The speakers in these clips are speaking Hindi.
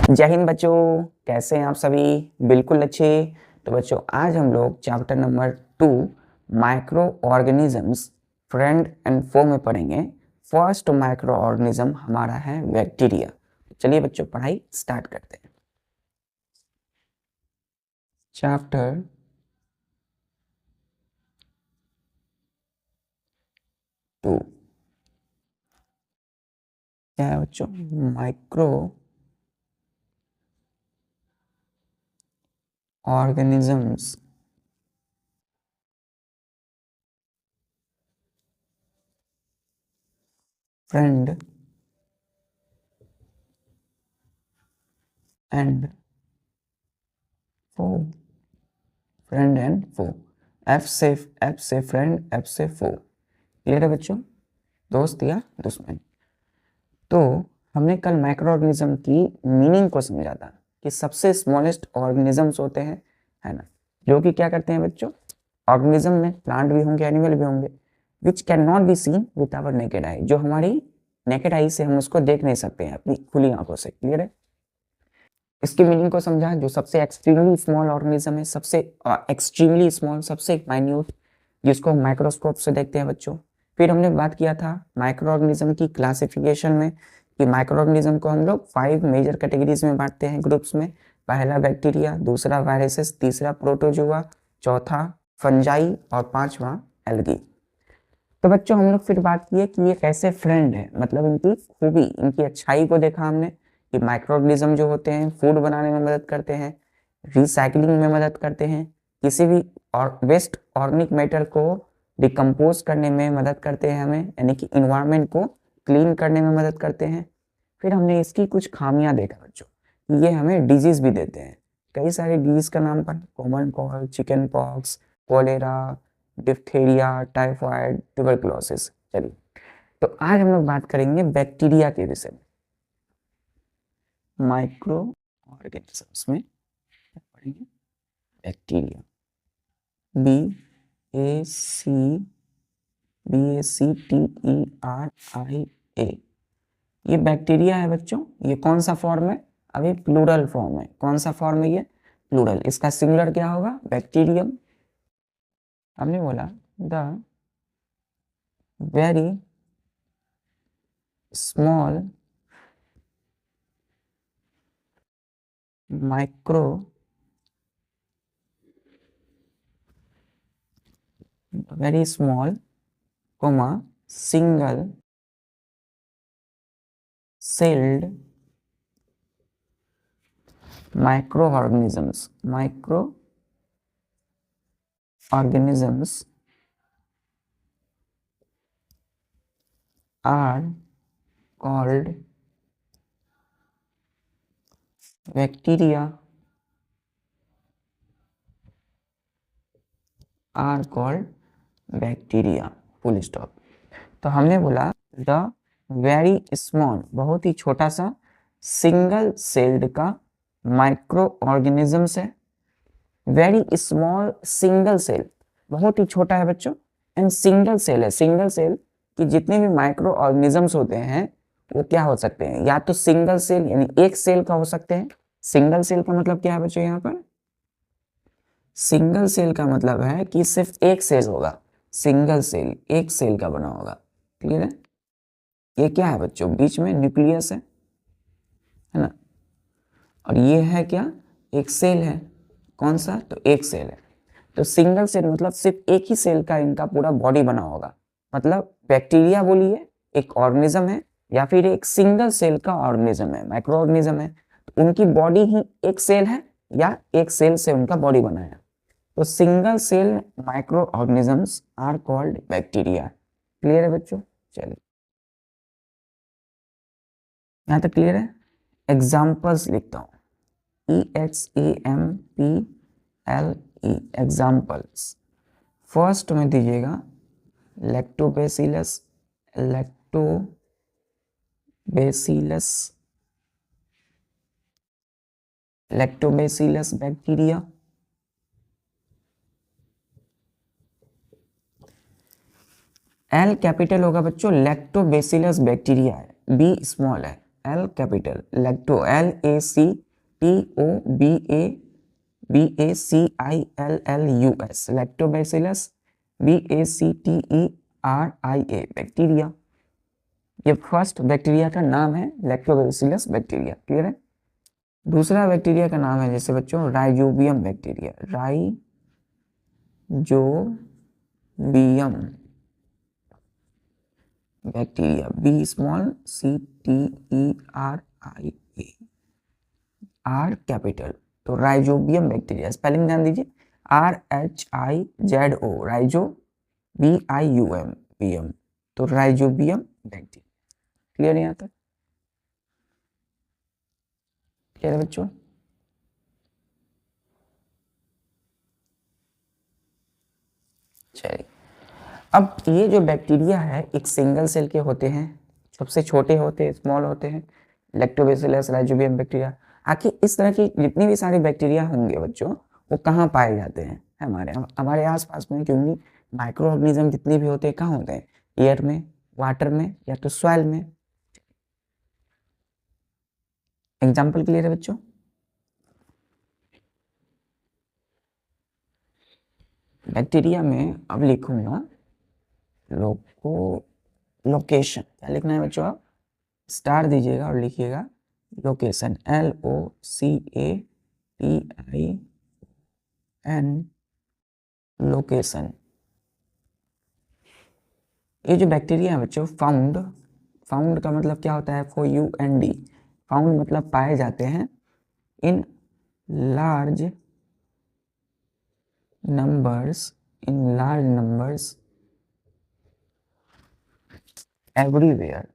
जय हिंद बच्चों, कैसे हैं आप सभी? बिल्कुल अच्छे। तो बच्चों आज हम लोग chapter number 2 micro organisms friend and foe में पढ़ेंगे। फर्स्ट माइक्रो ऑर्गेनिज्म हमारा है बैक्टीरिया। चलिए बच्चों पढ़ाई स्टार्ट करते हैं। चैप्टर 2 क्या है बच्चों? Micro organisms friend and foe. Friend and foe. F से फ्रेंड, एफ से फो। क्लियर है बच्चों? दोस्त या दुश्मन। तो हमने कल माइक्रो ऑर्गेनिज्म की मीनिंग को समझा था कि सबसे स्मॉलेस्ट ऑर्गेनिजम्स होते हैं, है ना, जो कि क्या करते हैं बच्चों? ऑर्गेनिज्म में प्लांट भी होंगे, एनिमल भी होंगे, which can not be seen with our naked eye, जो हमारी नेकेड आई से हम उसको देख नहीं सकते हैं अपनी खुली आंखों से। क्लियर है? इसकी मीनिंग को समझा। जो सबसे एक्सट्रीमली स्मॉल ऑर्गेनिज्म है, सबसे एक्सट्रीमली स्मॉल, सबसे माइन्यूट, जिसको हम माइक्रोस्कोप से देखते हैं बच्चों। फिर हमने बात किया था माइक्रो ऑर्गेनिज्म की क्लासिफिकेशन में कि माइक्रो ऑर्गेनिज्म को हम लोग 5 मेजर कैटेगरीज में बांटते हैं, ग्रुप्स में। पहला बैक्टीरिया, दूसरा वायरसेस, तीसरा प्रोटोजुआ, चौथा फंजाई और पांचवा एल्गी। तो बच्चों हम लोग फिर बात किए कि ये कैसे फ्रेंड है, मतलब इनकी खूबी, इनकी अच्छाई को देखा हमने कि माइक्रो ऑर्गेनिज्म जो होते हैं फूड बनाने में मदद करते हैं, रिसाइकलिंग में मदद करते हैं, किसी भी और वेस्ट ऑर्गेनिक मैटर को डिकम्पोज करने में मदद करते हैं हमें, यानी कि इन्वायरमेंट को क्लीन करने में मदद करते हैं। फिर हमने इसकी कुछ खामियां देखा बच्चों कि ये हमें डिजीज भी देते हैं। कई सारे डिजीज का नाम पर common cold, chicken pox, cholera, diphtheria, typhoid, tuberculosis. चलिए तो आज हम लोग बात करेंगे बैक्टीरिया के विषय में। माइक्रो ऑर्गेनिजम्स में क्या पढ़ेंगे? Bacteria. B A C T E R I A. ये बैक्टीरिया है बच्चों। ये कौन सा फॉर्म है? अभी प्लूरल फॉर्म है। कौन सा फॉर्म है ये? प्लूरल। इसका सिंगुलर क्या होगा? बैक्टीरियम। हमने बोला the very small micro very small comma single celled microorganisms are called bacteria, are called bacteria, full stop। तो हमने बोला द वेरी स्मॉल, बहुत ही छोटा सा, सिंगल सेल्ड का माइक्रो ऑर्गेनिजम्स है। वेरी स्मॉल सिंगल सेल, बहुत ही छोटा है बच्चों, एंड सिंगल सेल है। सिंगल सेल कि जितने भी माइक्रो ऑर्गेनिजम्स होते हैं वो क्या हो सकते हैं? या तो सिंगल सेल यानी एक सेल का हो सकते हैं। सिंगल सेल का मतलब क्या है बच्चों? यहाँ पर सिंगल सेल का मतलब है कि सिर्फ एक सेल होगा। सिंगल सेल एक सेल का बना होगा। क्लियर है? ये क्या है बच्चों? बीच में न्यूक्लियस है ना, और ये है क्या? एक सेल है। कौन सा? तो एक सेल है। तो सिंगल सेल मतलब सिर्फ एक ही सेल का इनका पूरा बॉडी बना होगा। मतलब बैक्टीरिया बोलिए एक ऑर्गेनिज्म है, या फिर एक सिंगल सेल का ऑर्गेनिज्म है, माइक्रो ऑर्गेनिज्म है, तो उनकी बॉडी ही एक सेल है या एक सेल से उनका बॉडी बना है। तो single cell micro organisms are called bacteria. Clear है बच्चों? चलिए यहां तक क्लियर है? एग्जाम्पल्स लिखता हूं, EXAMPLE, एग्जाम्पल्स। फर्स्ट में दीजिएगा lactobacillus, lactobacillus, lactobacillus bacteria. L capital होगा बच्चों, लैक्टोबैसिलस बैक्टीरिया है। बी स्मॉल है, L capital, lacto, LACTOBACILLUS, lactobacillus, BACTERIA bacteria. ये फर्स्ट बैक्टीरिया का नाम है लैक्टोबैसिलस बैक्टीरिया, क्लियर है। दूसरा बैक्टीरिया का नाम है जैसे बच्चों rhizobium bacteria, rhizobium bacteria, BCTERIA, R capital. तो राइजोबियम बैक्टीरिया स्पेलिंग ध्यान दीजिए, RHIZO, राइजो, BIUM, तो राइजोबियम बैक्टीरिया। क्लियर है यहाँ तक? क्लियर है बच्चों? चलिए, अब ये जो बैक्टीरिया है एक सिंगल सेल के होते हैं, सबसे छोटे होते हैं, स्मॉल होते हैं, लैक्टोबैसिलस, राइजोबियम बैक्टीरिया। आखिर इस तरह की जितनी भी सारी बैक्टीरिया होंगे बच्चों, वो कहाँ पाए जाते हैं? हमारे आसपास में, क्योंकि माइक्रो ऑर्गेनिज्म जितने भी होते हैं कहाँ होते हैं? एयर में, वाटर में, या तो सॉइल में। एग्जाम्पल क्लियर है बच्चों? बैक्टीरिया में अब लिखूंगा लोकेशन। क्या लिखना है बच्चों? आप स्टार दीजिएगा और लिखिएगा लोकेशन, LOCATION, लोकेशन। ये जो बैक्टीरिया है बच्चों फाउंड का मतलब क्या होता है? FOUND, फाउंड मतलब पाए जाते हैं इन लार्ज नंबर्स एवरीवेयर।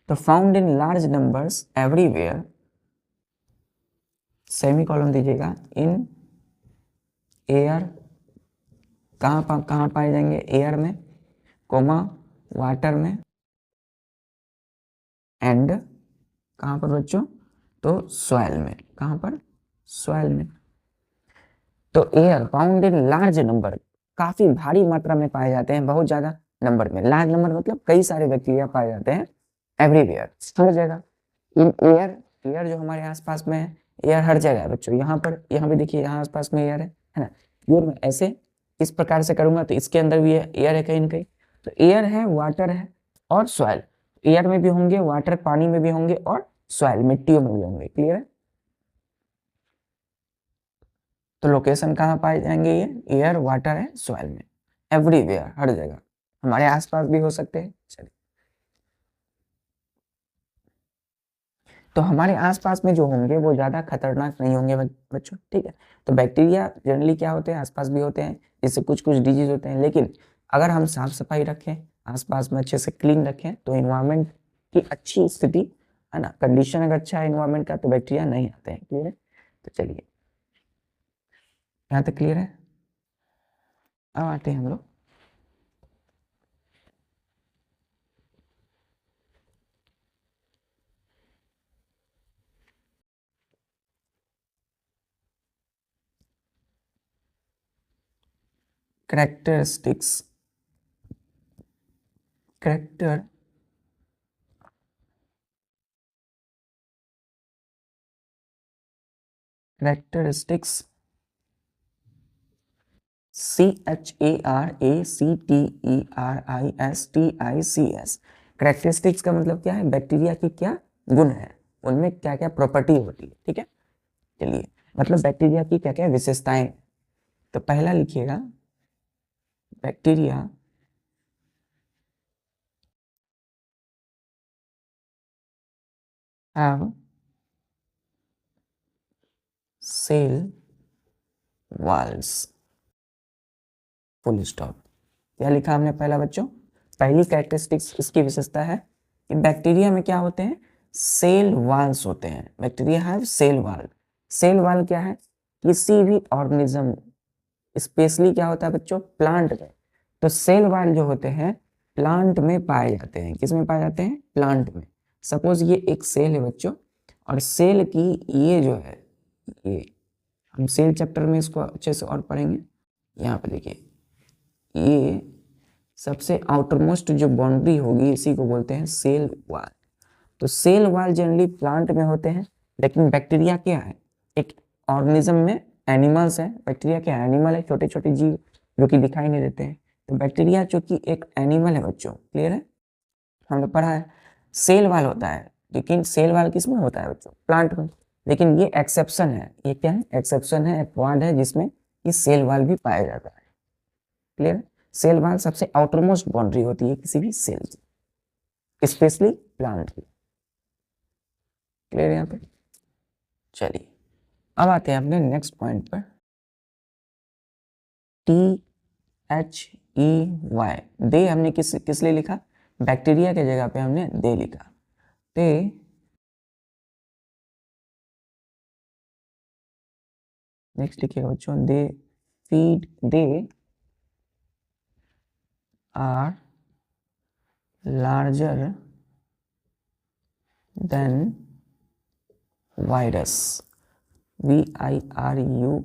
तो found in large numbers everywhere, semicolon दीजिएगा, इन एयर, कहाँ पाए जाएंगे? एयर में, कोमा, वाटर में, एंड कहाँ पर बच्चों? तो सॉइल में। कहाँ पर? सॉइल में। तो air found in large number, काफी भारी मात्रा में पाए जाते हैं, बहुत ज्यादा नंबर में। लार्ज नंबर मतलब कई सारे बैक्टीरिया पाए जाते हैं एवरीवेयर, हर जगह। इन एयर जो हमारे आसपास में है, एयर हर जगह है बच्चों। यहाँ भी देखिए, यहाँ आसपास में एयर है ना। ये मैं ऐसे इस प्रकार से करूंगा तो इसके अंदर भी एयर है कहीं ना कहीं। तो एयर है, वाटर है और सॉइल। एयर में भी होंगे, वाटर पानी में भी होंगे, और सॉइल मिट्टियों में भी होंगे। क्लियर है? तो लोकेशन कहाँ पाए जाएंगे? ये एयर, वाटर है, सॉइल में, एवरीवेयर, हर जगह, हमारे आसपास भी हो सकते हैं। चलिए, तो हमारे आसपास में जो होंगे वो ज़्यादा खतरनाक नहीं होंगे बच्चों, ठीक है। तो बैक्टीरिया जनरली क्या होते हैं? आसपास भी होते हैं, जिससे कुछ डिजीज होते हैं। लेकिन अगर हम साफ सफाई रखें, आसपास में अच्छे से क्लीन रखें, तो इन्वायरमेंट की अच्छी स्थिति है ना, कंडीशन अगर अच्छा है इन्वायरमेंट का, तो बैक्टीरिया नहीं आते हैं। क्लियर है? तो चलिए, यहाँ तक क्लियर है। अब आते हैं हम लोग कैरेक्टरिस्टिक्स CHARACTERISTICS। कैरेक्टरिस्टिक्स का मतलब क्या है? बैक्टीरिया की क्या गुण है, उनमें क्या क्या प्रॉपर्टी होती है, ठीक है। चलिए, मतलब बैक्टीरिया की क्या क्या विशेषताएं। तो पहला लिखिएगा, bacteria have cell walls, full stop. क्या लिखा हमने पहला बच्चों? पहली कैरेक्टरिस्टिक्स इसकी विशेषता है कि बैक्टीरिया में क्या होते हैं? सेल वॉल्स होते हैं। Bacteria have cell wall. Cell wall क्या है? किसी भी ऑर्गेनिज्म, स्पेशली क्या होता है बच्चों? प्लांट में। तो सेल वॉल जो होते हैं प्लांट में पाए जाते हैं। किस में पाए जाते हैं? प्लांट में। सपोज ये एक सेल है बच्चों, और सेल की ये जो है, ये हम सेल चैप्टर में इसको अच्छे से और पढ़ेंगे। यहाँ पे देखिए, ये सबसे आउटरमोस्ट जो बाउंड्री होगी इसी को बोलते हैं सेल वॉल। तो सेल वॉल जनरली प्लांट में होते हैं, लेकिन बैक्टीरिया क्या है, एक ऑर्गेनिज्म में एनिमल्स है, बैक्टीरिया क्या है, एनिमल है, छोटे छोटे जीव जो कि दिखाई नहीं देते हैं। तो बैक्टीरिया जो कि एक एनिमल है बच्चों, क्लियर है, हमने पढ़ा है। सेल वॉल होता है, लेकिन सेल वॉल किस में होता है बच्चों, प्लांट में। लेकिन ये एक्सेप्शन है, ये क्या है, एक्सेप्शन है, अपवाद है जिसमें ये सेल वॉल भी पाया जाता है, क्लियर है। सेल वॉल सबसे आउटरमोस्ट बाउंड्री होती है किसी भी सेल की, स्पेशली प्लांट की, क्लियर यहाँ पे। चलिए अब आते हैं अपने नेक्स्ट पॉइंट पर, THEY, दे हमने किस लिए लिखा, बैक्टीरिया के जगह पे हमने दे लिखा। ते नेक्स्ट लिखिएगा बच्चों, they feed, they are larger than virus, VIRUSES,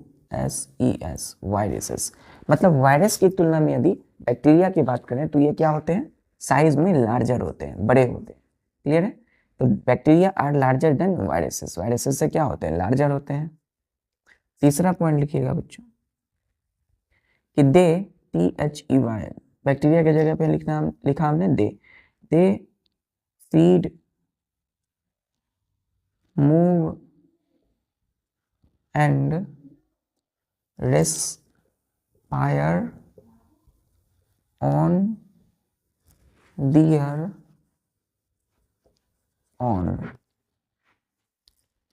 viruses. मतलब वायरस की तुलना में यदि बैक्टीरिया की बात करें तो ये क्या होते हैं, साइज में लार्जर होते हैं, बड़े होते हैं, क्लियर है। तो bacteria are larger than viruses, viruses से क्या होते हैं, लार्जर होते हैं। तीसरा पॉइंट लिखिएगा बच्चों कि दे, THEY, बैक्टीरिया की जगह पे लिखा हमने दे feed, move and respire on there on.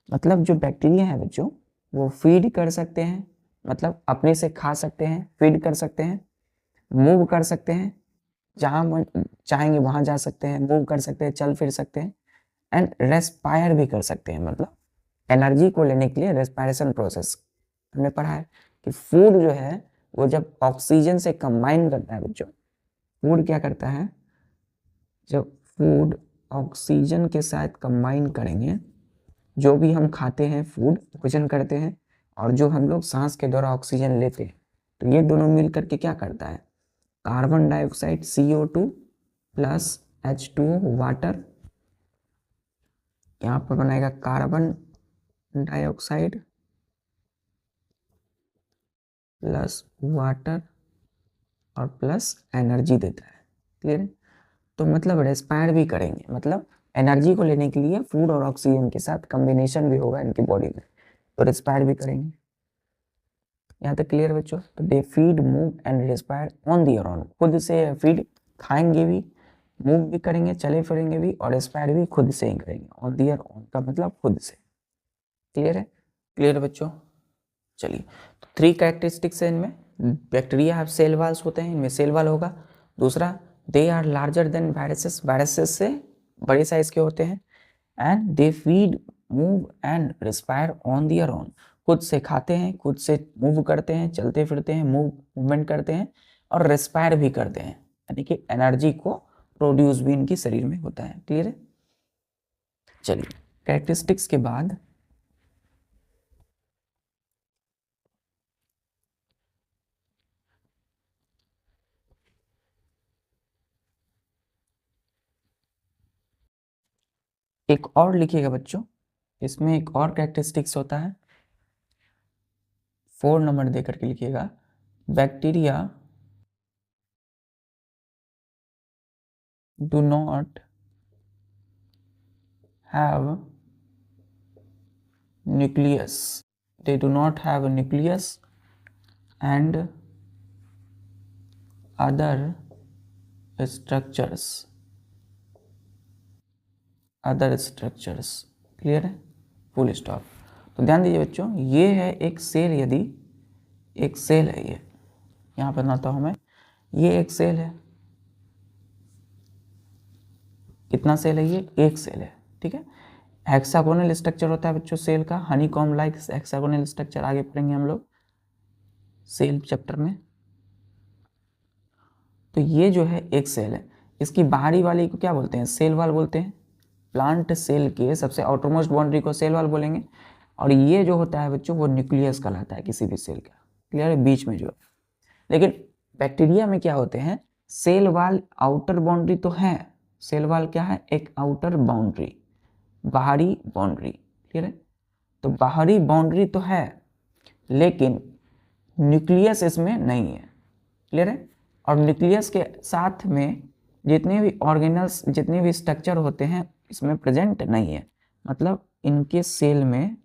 मतलब जो बैक्टीरिया है बच्चों वो फीड कर सकते हैं, मतलब अपने से खा सकते हैं, फीड कर सकते हैं, मूव कर सकते हैं, जहां चाहेंगे वहां जा सकते हैं, मूव कर सकते हैं, चल फिर सकते हैं, एंड रेस्पायर भी कर सकते हैं, मतलब एनर्जी को लेने के लिए रेस्पायरेशन प्रोसेस। हमने पढ़ा है कि फूड जो है वो जब ऑक्सीजन से कंबाइन करता है बच्चों, फूड क्या करता है, जब फूड ऑक्सीजन के साथ कंबाइन करेंगे, जो भी हम खाते हैं फूड भोजन करते हैं, और जो हम लोग सांस के द्वारा ऑक्सीजन लेते हैं, तो ये दोनों मिल करके क्या करता है, carbon dioxide CO2 plus H2O water, यहाँ पर बनाएगा कार्बन डाइऑक्साइड प्लस वाटर और प्लस एनर्जी देता है, क्लियर है। तो मतलब रेस्पायर भी करेंगे, मतलब एनर्जी को लेने के लिए फूड और ऑक्सीजन के साथ कॉम्बिनेशन भी होगा इनकी बॉडी में, तो रेस्पायर भी करेंगे। यहाँ तक क्लियर बच्चों। तो दे feed, move and respire on their own, खुद से फीड, खाएंगे भी, मूव भी करेंगे, चले फिरेंगे भी, और रेस्पायर भी खुद से ही करेंगे। ऑन देयर ओन का मतलब खुद से, क्लियर है, क्लियर बच्चों। चलिए तो 3 कैरेक्टरिस्टिक्स है इनमें, बैक्टीरिया हैव सेल वॉल्स होते हैं, इनमें सेल वॉल होगा। दूसरा, they are larger than viruses, viruses से बड़े साइज के होते हैं। And they feed, move and respire on their own, खुद से खाते हैं, खुद से मूव करते हैं, चलते फिरते हैं, मूवमेंट करते हैं, और रेस्पायर भी करते हैं, यानी कि एनर्जी को प्रोड्यूस भी इनकी शरीर में होता है, क्लियर है। चलिए कैरेक्टरिस्टिक्स के बाद एक और लिखिएगा बच्चों, इसमें एक और कैरेक्टरिस्टिक्स होता है, 4 नंबर दे करके लिखिएगा, bacteria do not have nucleus, they do not have a nucleus and other structures, clear है, फुल स्टॉप। तो ध्यान दीजिए बच्चों, ये है एक सेल, यदि एक सेल है, ये यहाँ पर बनाता हूँ मैं, ये एक सेल है, कितना सेल है, ये एक सेल है, ठीक है। हेक्सागोनल स्ट्रक्चर होता है बच्चों सेल का, हनीकॉम्ब लाइक हेक्सागोनल स्ट्रक्चर आगे पढ़ेंगे हम लोग सेल चैप्टर में। तो ये जो है एक सेल है, इसकी बाहरी वाली को क्या बोलते हैं, सेल वॉल बोलते हैं। प्लांट सेल के सबसे आउटरमोस्ट बाउंड्री को सेल वॉल बोलेंगे, और ये जो होता है बच्चों वो न्यूक्लियस कहलाता है किसी भी सेल का, क्लियर है, बीच में जो है। लेकिन बैक्टीरिया में क्या होते हैं, सेल वाल आउटर बाउंड्री तो है, सेल वाल क्या है, एक आउटर बाउंड्री, बाहरी बाउंड्री, क्लियर है। तो बाहरी बाउंड्री तो है लेकिन न्यूक्लियस इसमें नहीं है, क्लियर है। और न्यूक्लियस के साथ में जितने भी ऑर्गेनल्स, जितने भी स्ट्रक्चर होते हैं इसमें प्रेजेंट नहीं है, मतलब इनके सेल में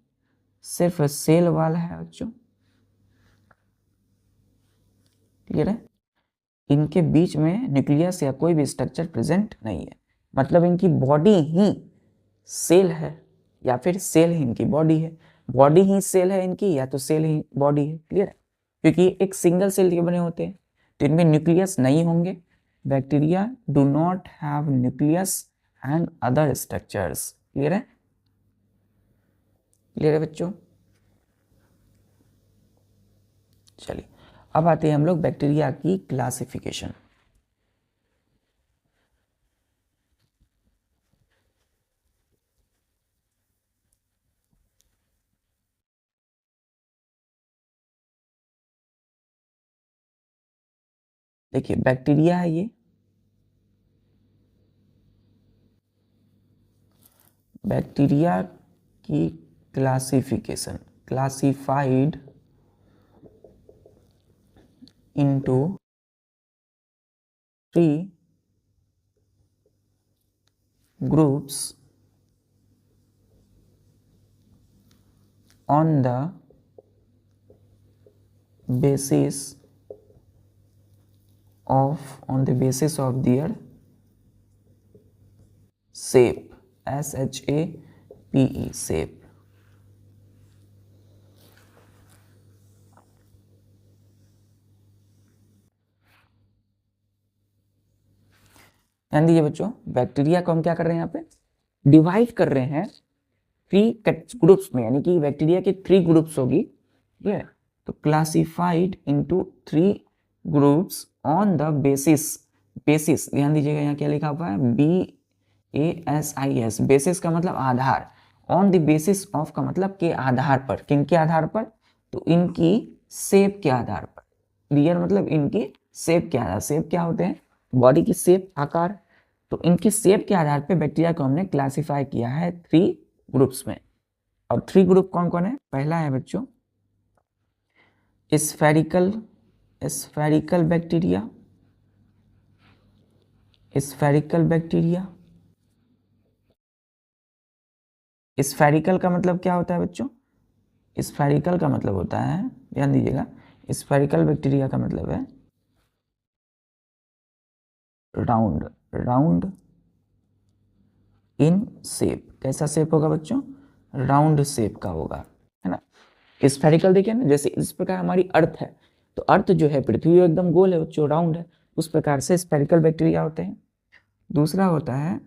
सिर्फ सेल वाल है बच्चों, क्लियर है। इनके बीच में न्यूक्लियस या कोई भी स्ट्रक्चर प्रेजेंट नहीं है, मतलब इनकी बॉडी ही सेल है या फिर सेल ही इनकी बॉडी है, बॉडी ही सेल है इनकी या तो सेल ही बॉडी है, क्लियर है। क्योंकि एक सिंगल सेल के बने होते हैं तो इनमें न्यूक्लियस नहीं होंगे। Bacteria do not have nucleus and other structures, clear है, क्लियर है बच्चों। चलिए अब आते हैं हम लोग बैक्टीरिया की क्लासिफिकेशन। देखिए बैक्टीरिया है ये, बैक्टीरिया की classification, classified into 3 groups on the basis of their shape, SHAPE, shape। ध्यान दीजिए बच्चों, बैक्टीरिया को हम क्या कर रहे हैं, यहाँ पे डिवाइड कर रहे हैं 3 ग्रुप्स में, यानी कि बैक्टीरिया के 3 ग्रुप्स होगी, ठीक है। तो classified into 3 groups on the basis, basis ध्यान दीजिएगा यहाँ क्या लिखा हुआ है, BASIS, बेसिस का मतलब आधार, ऑन द बेसिस ऑफ का मतलब के आधार पर, किन के आधार पर, तो इनकी शेप के आधार पर, क्लियर, मतलब इनकी शेप के आधार, शेप क्या होते हैं, बॉडी की शेप, आकार, तो इनकी शेप के आधार पे बैक्टीरिया को हमने क्लासिफाई किया है 3 ग्रुप्स में। और 3 ग्रुप कौन कौन है, पहला है बच्चों spherical, spherical bacteria, spherical bacteria. Spherical का मतलब क्या होता है बच्चों, स्फेरिकल का मतलब होता है, ध्यान दीजिएगा, स्फेरिकल बैक्टीरिया का मतलब है राउंड, राउंड इन शेप। कैसा शेप होगा बच्चों, राउंड शेप का होगा, है ना। स्फेरिकल देखिए ना, जैसे इस प्रकार हमारी अर्थ है, तो अर्थ जो है पृथ्वी एकदम गोल है बच्चों, राउंड है, उस प्रकार से स्फेरिकल बैक्टीरिया होते हैं। दूसरा होता है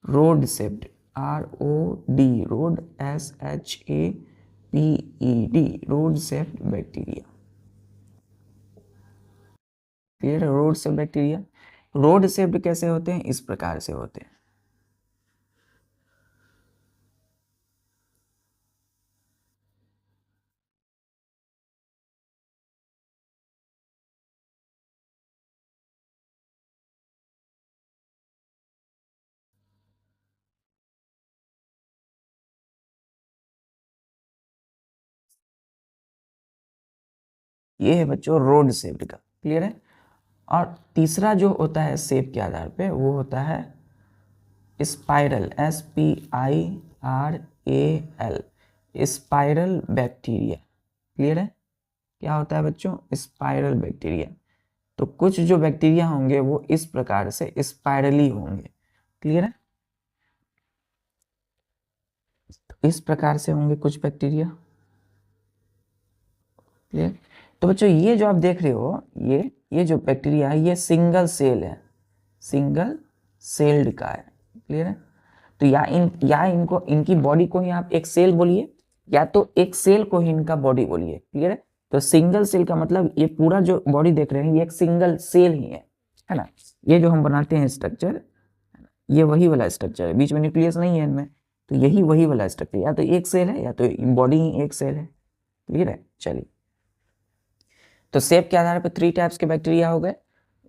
rod shaped, ROD, rod, SHAPED, rod shaped bacteria, clear है। Rod shaped bacteria, rod shaped कैसे होते हैं, इस प्रकार से होते हैं। ये है बच्चों रोड शेप्ड का, क्लियर है। और तीसरा जो होता है शेप के आधार पे, वो होता है spiral, SPIRAL, spiral bacteria, clear है। क्या होता है बच्चों, स्पाइरल बैक्टीरिया। तो कुछ जो बैक्टीरिया होंगे वो इस प्रकार से स्पाइरली होंगे, क्लियर है। तो इस प्रकार से होंगे कुछ बैक्टीरिया, क्लियर। तो बच्चों ये जो आप देख रहे हो, ये जो बैक्टीरिया है ये सिंगल सेल है, सिंगल सेल्ड का है, क्लियर है। तो या इनको, इनकी बॉडी को ही आप एक सेल बोलिए, या तो एक सेल को ही इनका बॉडी बोलिए, क्लियर है। तो सिंगल सेल का मतलब ये पूरा जो बॉडी देख रहे हैं ये एक सिंगल सेल ही है ना। ये जो हम बनाते हैं स्ट्रक्चर, ये वही वाला स्ट्रक्चर है, बीच में न्यूक्लियस नहीं है इनमें, तो यही वही वाला स्ट्रक्चर, या तो एक सेल है या तो बॉडी ही एक सेल है, क्लियर है। चलिए, तो शेप के आधार पर 3 टाइप्स के बैक्टीरिया हो गए।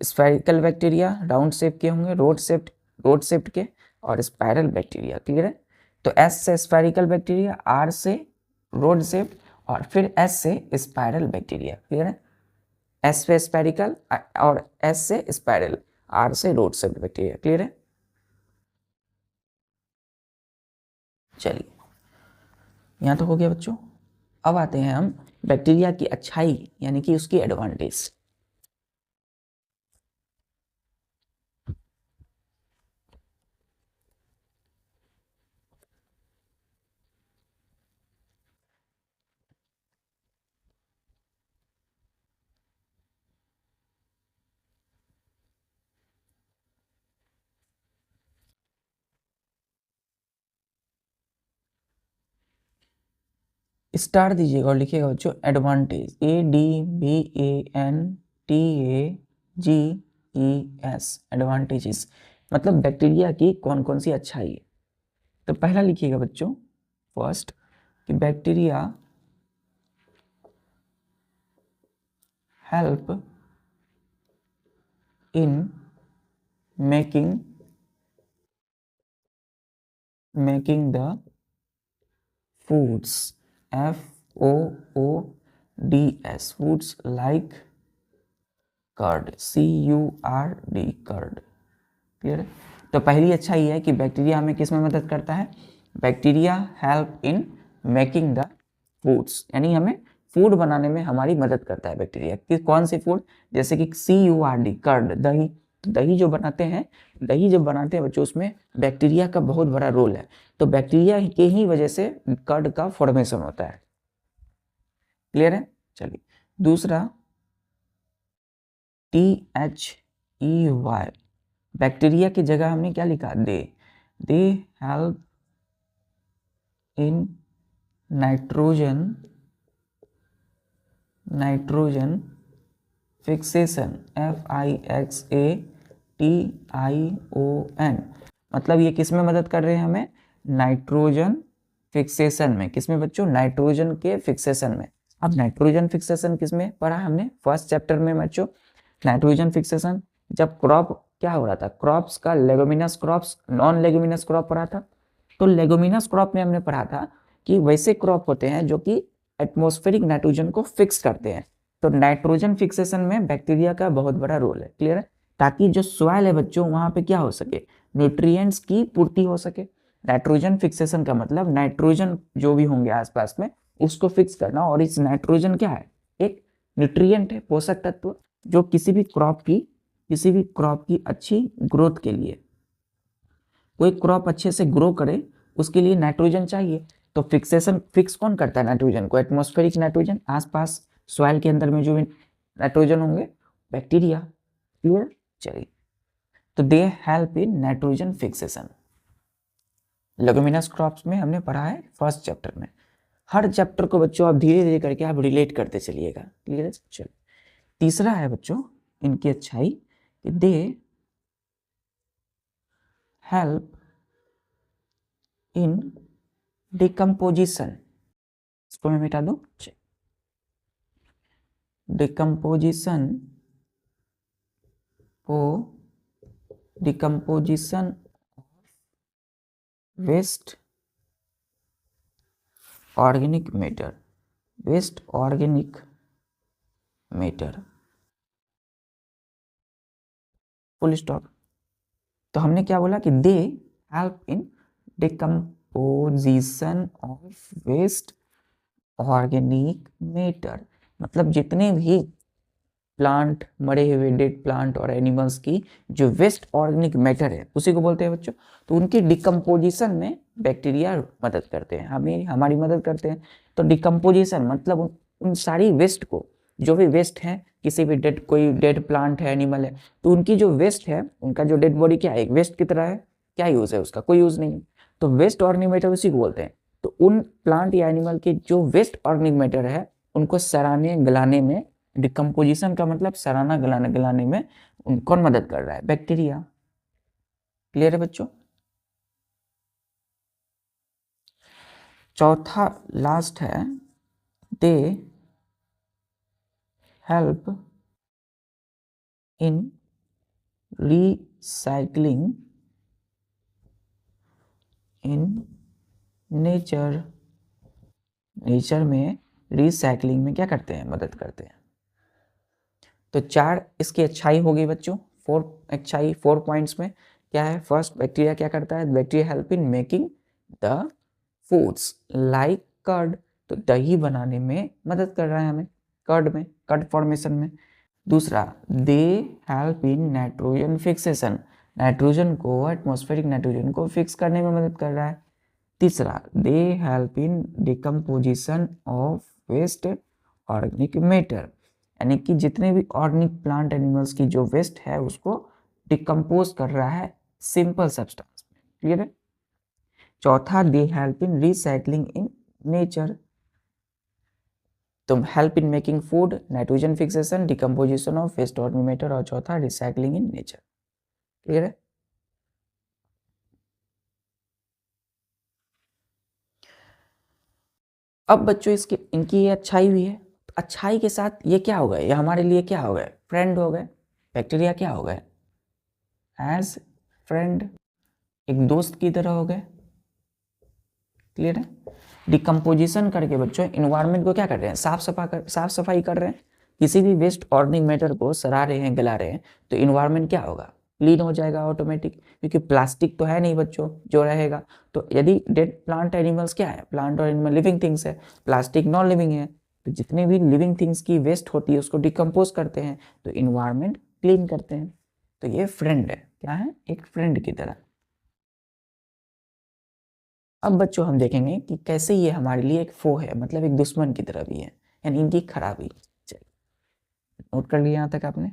स्फेरिकल बैक्टीरिया राउंड शेप के होंगे, रोड शेप्ड के, और स्पाइरल बैक्टीरिया। क्लियर है? तो एस से स्फेरिकल बैक्टीरिया, आर से रोड शेप्ड, और फिर एस से स्पाइरल बैक्टीरिया। क्लियर है? एस से स्फेरिकल और एस से स्पाइरल, आर से रोड शेप्ड बैक्टीरिया। क्लियर है? चलिए, यहाँ तो हो गया बच्चों। अब आते हैं हम बैक्टीरिया की अच्छाई यानी कि उसकी एडवांटेज। स्टार दीजिएगा और लिखिएगा बच्चों एडवांटेज, ADVANTAGES, एडवांटेजेस मतलब बैक्टीरिया की कौन कौन सी अच्छाई है। तो पहला लिखिएगा बच्चों, फर्स्ट, कि bacteria help in making the foods, FOODS, foods like curd, CURD, curd। Clear है? तो पहली अच्छा ये है कि बैक्टीरिया हमें किस में मदद करता है? Bacteria help in making the foods, यानी हमें फूड बनाने में हमारी मदद करता है बैक्टीरिया। कि कौन सी फूड? जैसे कि CURD, कर्ड, दही। दही जो बनाते हैं, दही जब बनाते हैं बच्चों, उसमें बैक्टीरिया का बहुत बड़ा रोल है। तो बैक्टीरिया के ही वजह से कर्ड का फॉर्मेशन होता है। क्लियर है? चलिए, दूसरा THEY, बैक्टीरिया की जगह हमने क्या लिखा? दे help in nitrogen fixation, FIXATION, मतलब ये किस में मदद कर रहे हैं हमें? नाइट्रोजन फिक्सेशन में। किस में बच्चों? नाइट्रोजन के फिक्सेशन में। अब नाइट्रोजन फिक्सेशन किस में पढ़ा हमने? फर्स्ट चैप्टर में बच्चों। नाइट्रोजन फिक्सेशन जब क्रॉप क्या हो रहा था, क्रॉप्स का leguminous crops, non leguminous crop पढ़ा था। तो लेगुमिनस क्रॉप में हमने पढ़ा था कि वैसे क्रॉप होते हैं जो कि एटमॉस्फेरिक नाइट्रोजन को फिक्स करते हैं। तो नाइट्रोजन फिक्सेशन में बैक्टीरिया का बहुत बड़ा रोल है। क्लियर है? ताकि जो सॉइल है बच्चों, वहां पे क्या हो सके? न्यूट्रिएंट्स की पूर्ति हो सके। नाइट्रोजन फिक्सेशन का मतलब नाइट्रोजन जो भी होंगे आसपास में, उसको फिक्स करना। और इस नाइट्रोजन क्या है? एक न्यूट्रिएंट है, पोषक तत्व, जो किसी भी क्रॉप की अच्छी ग्रोथ के लिए, कोई क्रॉप अच्छे से ग्रो करे उसके लिए नाइट्रोजन चाहिए। तो फिक्स कौन करता है नाइट्रोजन को? एटमॉस्फेरिक नाइट्रोजन, आसपास सॉइल के अंदर में जो भी नाइट्रोजन होंगे, बैक्टीरिया। क्लियर? चलिए, तो दे help in nitrogen fixation. Leguminous crops में हमने पढ़ा है फर्स्ट चैप्टर में। हर चैप्टर को बच्चों आप धीरे धीरे करके आप रिलेट करते चलिएगा। क्लियर है? चलिए, तीसरा है बच्चों इनकी अच्छाई कि दे हेल्प इन डिकम्पोजिशन। इसको मैं मिटा दूं। Decomposition waste organic matter, full stop. तो हमने क्या बोला कि they help in decomposition of waste organic matter, मतलब जितने भी प्लांट, मरे हुए डेड प्लांट और एनिमल्स की जो वेस्ट ऑर्गेनिक मैटर है, उसी को बोलते हैं बच्चों। तो उनकी डिकम्पोजिशन में बैक्टीरिया मदद करते हैं, हमारी मदद करते हैं। तो डिकम्पोजिशन मतलब उन सारी वेस्ट को, जो भी वेस्ट है, किसी भी कोई डेड प्लांट है, एनिमल है, तो उनकी जो वेस्ट है, उनका जो डेड बॉडी क्या है? एक वेस्ट की तरह है। क्या यूज है उसका? कोई यूज नहीं है। तो वेस्ट ऑर्गेनिक मैटर उसी को बोलते हैं। तो उन प्लांट या एनिमल के जो वेस्ट ऑर्गेनिक मैटर है, उनको सराहने गलाने में, डिकम्पोजिशन का मतलब सराहना गलाने में कौन मदद कर रहा है? बैक्टीरिया। क्लियर है बच्चों? चौथा लास्ट है, दे help in recycling in nature. Nature में रिसाइकलिंग में क्या करते हैं, मदद करते हैं। तो 4 इसकी अच्छाई होगी बच्चों, 4 अच्छाई 4 पॉइंट्स में क्या है। फर्स्ट, बैक्टीरिया क्या करता है, bacteria help in making the foods like curd. तो दही बनाने में मदद कर रहा है हमें, कर्ड में, कर्ड फॉर्मेशन में। दूसरा, they help in nitrogen fixation. Nitrogen को, एटमॉस्फेरिक नाइट्रोजन को फिक्स करने में मदद कर रहा है। तीसरा, they help in decomposition of waste organic matter. यानी कि जितने भी ऑर्गेनिक प्लांट एनिमल्स की जो वेस्ट है उसको डिकम्पोज कर रहा है सिंपल सब्सटेंस में। क्लियर है। चौथा, they help in recycling in nature. तो help in making food, nitrogen fixation, decomposition of waste organic matter, और चौथा रिसाइकलिंग इन नेचर। क्लियर है। अब बच्चों इसकी इनकी ये अच्छाई भी है, अच्छाई के साथ ये क्या हो गए, ये हमारे लिए क्या हो गए, फ्रेंड हो गए। बैक्टीरिया क्या हो गए, एज फ्रेंड, एक दोस्त की तरह हो गए। क्लियर है। डिकम्पोजिशन करके बच्चों इन्वायरमेंट को क्या कर रहे हैं, साफ सफाई कर रहे हैं। किसी भी वेस्ट ऑर्गेनिक मैटर को सड़ा रहे हैं, गला रहे हैं, तो इन्वायरमेंट क्या होगा, क्लीन हो जाएगा ऑटोमेटिक, क्योंकि प्लास्टिक तो है नहीं बच्चों जो रहेगा। तो यदि डेड प्लांट एनिमल्स क्या है, प्लांट और एनिमल लिविंग थिंग्स है, प्लास्टिक नॉन लिविंग है, तो जितने भी लिविंग थिंग्स की वेस्ट होती है उसको डिकम्पोज करते हैं, तो इन्वायरमेंट क्लीन करते हैं। तो ये फ्रेंड है, क्या है, एक फ्रेंड की तरह। अब बच्चों हम देखेंगे कि कैसे ये हमारे लिए एक फो है, मतलब एक दुश्मन की तरह भी है, यानी इनकी खराबी। चलिए, नोट कर लिया यहाँ तक आपने।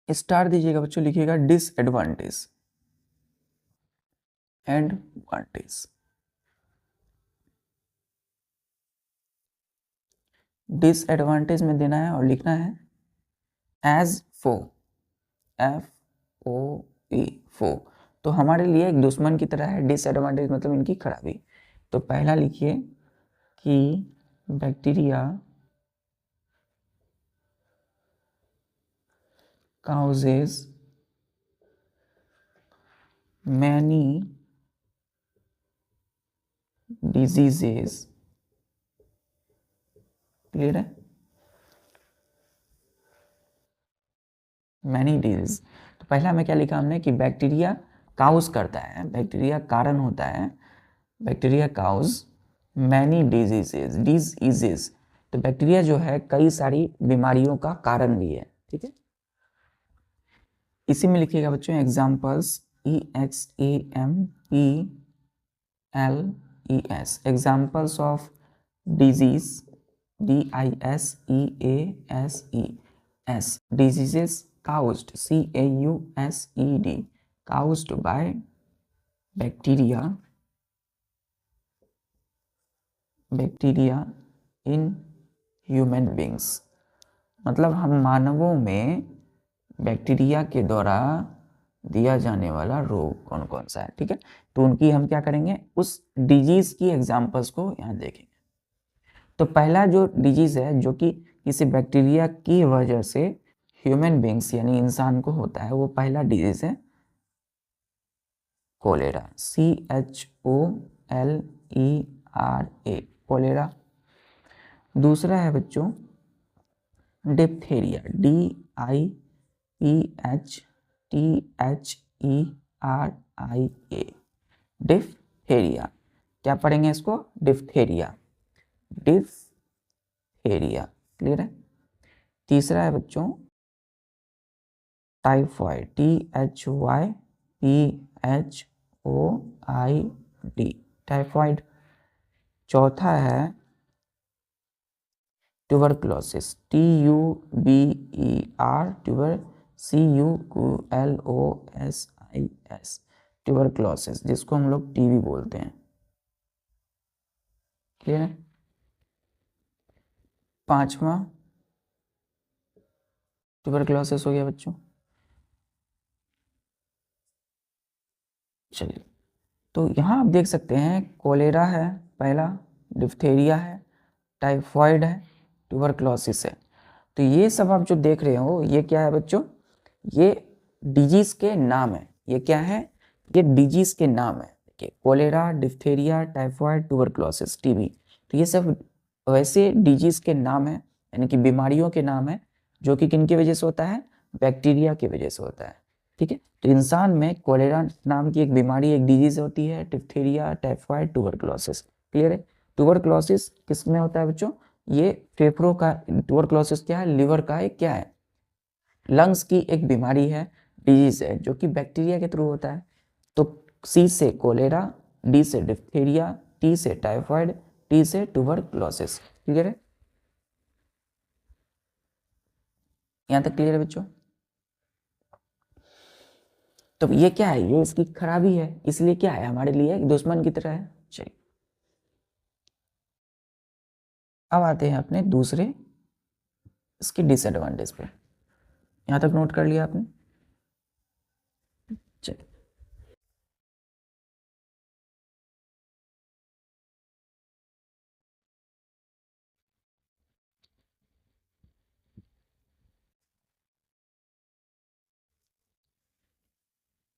स्टार दीजिएगा बच्चों, लिखिएगा डिसएडवांटेज, एडवांटेज। डिसएडवांटेज में देना है और लिखना है एज फो, FOE, फो। तो हमारे लिए एक दुश्मन की तरह है, डिसएडवांटेज मतलब इनकी खराबी। तो पहला लिखिए कि bacteria causes many diseases। Clear है। Many disease. तो पहला में क्या लिखा हमने कि बैक्टीरिया काउज करता है, बैक्टीरिया कारण होता है, bacteria cause many diseases, diseases. तो बैक्टीरिया जो है कई सारी बीमारियों का कारण भी है। ठीक है। इसी में लिखिएगा बच्चों examples, EXAMPLES, examples of disease, DISEASES, diseases caused, CAUSED, caused by bacteria, bacteria in human beings। मतलब हम मानवों में बैक्टीरिया के द्वारा दिया जाने वाला रोग कौन कौन सा है। ठीक है। तो उनकी हम क्या करेंगे, उस डिजीज की एग्जांपल्स को यहाँ देखेंगे। तो पहला जो डिजीज है जो कि किसी बैक्टीरिया की वजह से ह्यूमन बींग्स यानी इंसान को होता है, वो पहला डिजीज है कोलेरा, CHOLERA, कोलेरा। दूसरा है बच्चों डिप्थेरिया, DIPHTHERIA, डिप्थेरिया। क्या पढ़ेंगे इसको, डिप्थेरिया, डिप्थेरिया। क्लियर है। तीसरा है बच्चों टाइफॉइड, THYPHOID, टाइफॉइड। चौथा है tuberculosis, TUBER, tuber, CULOSIS, tuberculosis, जिसको हम लोग टीबी बोलते हैं। क्लियर है। 5वां ट्यूबरक्लोसिस हो गया बच्चों। चलिए, तो यहाँ आप देख सकते हैं कोलेरा है पहला, डिप्थेरिया है, टाइफॉइड है, ट्यूबरक्लोसिस है। तो ये सब आप जो देख रहे हो ये क्या है बच्चों, ये डिजीज के नाम है। ये क्या है, ये डिजीज के नाम है। Cholera, diphtheria, typhoid, tuberculosis, TB, तो ये सब वैसे डिजीज के नाम है, यानी कि बीमारियों के नाम है, जो कि किन की वजह से होता है, बैक्टीरिया की वजह से होता है। ठीक है, तो इंसान में कोलेरा नाम की एक बीमारी, एक डिजीज होती है, डिप्थेरिया, टाइफॉइड, ट्यूबरक्लोसिस। क्लियर है। ट्यूबरक्लोसिस किस में होता है बच्चों, ये फेफड़ों का, ट्यूबरक्लोसिस क्या है, लिवर का एक क्या है, लंग्स की एक बीमारी है, डिजीज है, जो कि बैक्टीरिया के थ्रू होता है। तो सी से कोलेरा, डी से डिप्थेरिया, टी से टाइफॉइड, टी से ट्यूबरक्लोसिस। क्लियर है, यहां तक क्लियर है बच्चों। तो ये क्या है, ये इसकी खराबी है, इसलिए क्या है, हमारे लिए एक दुश्मन की तरह है। चलिए, अब आते हैं अपने दूसरे इसके डिसएडवांटेज पे। यहां तक नोट कर लिया आपने। चलिए,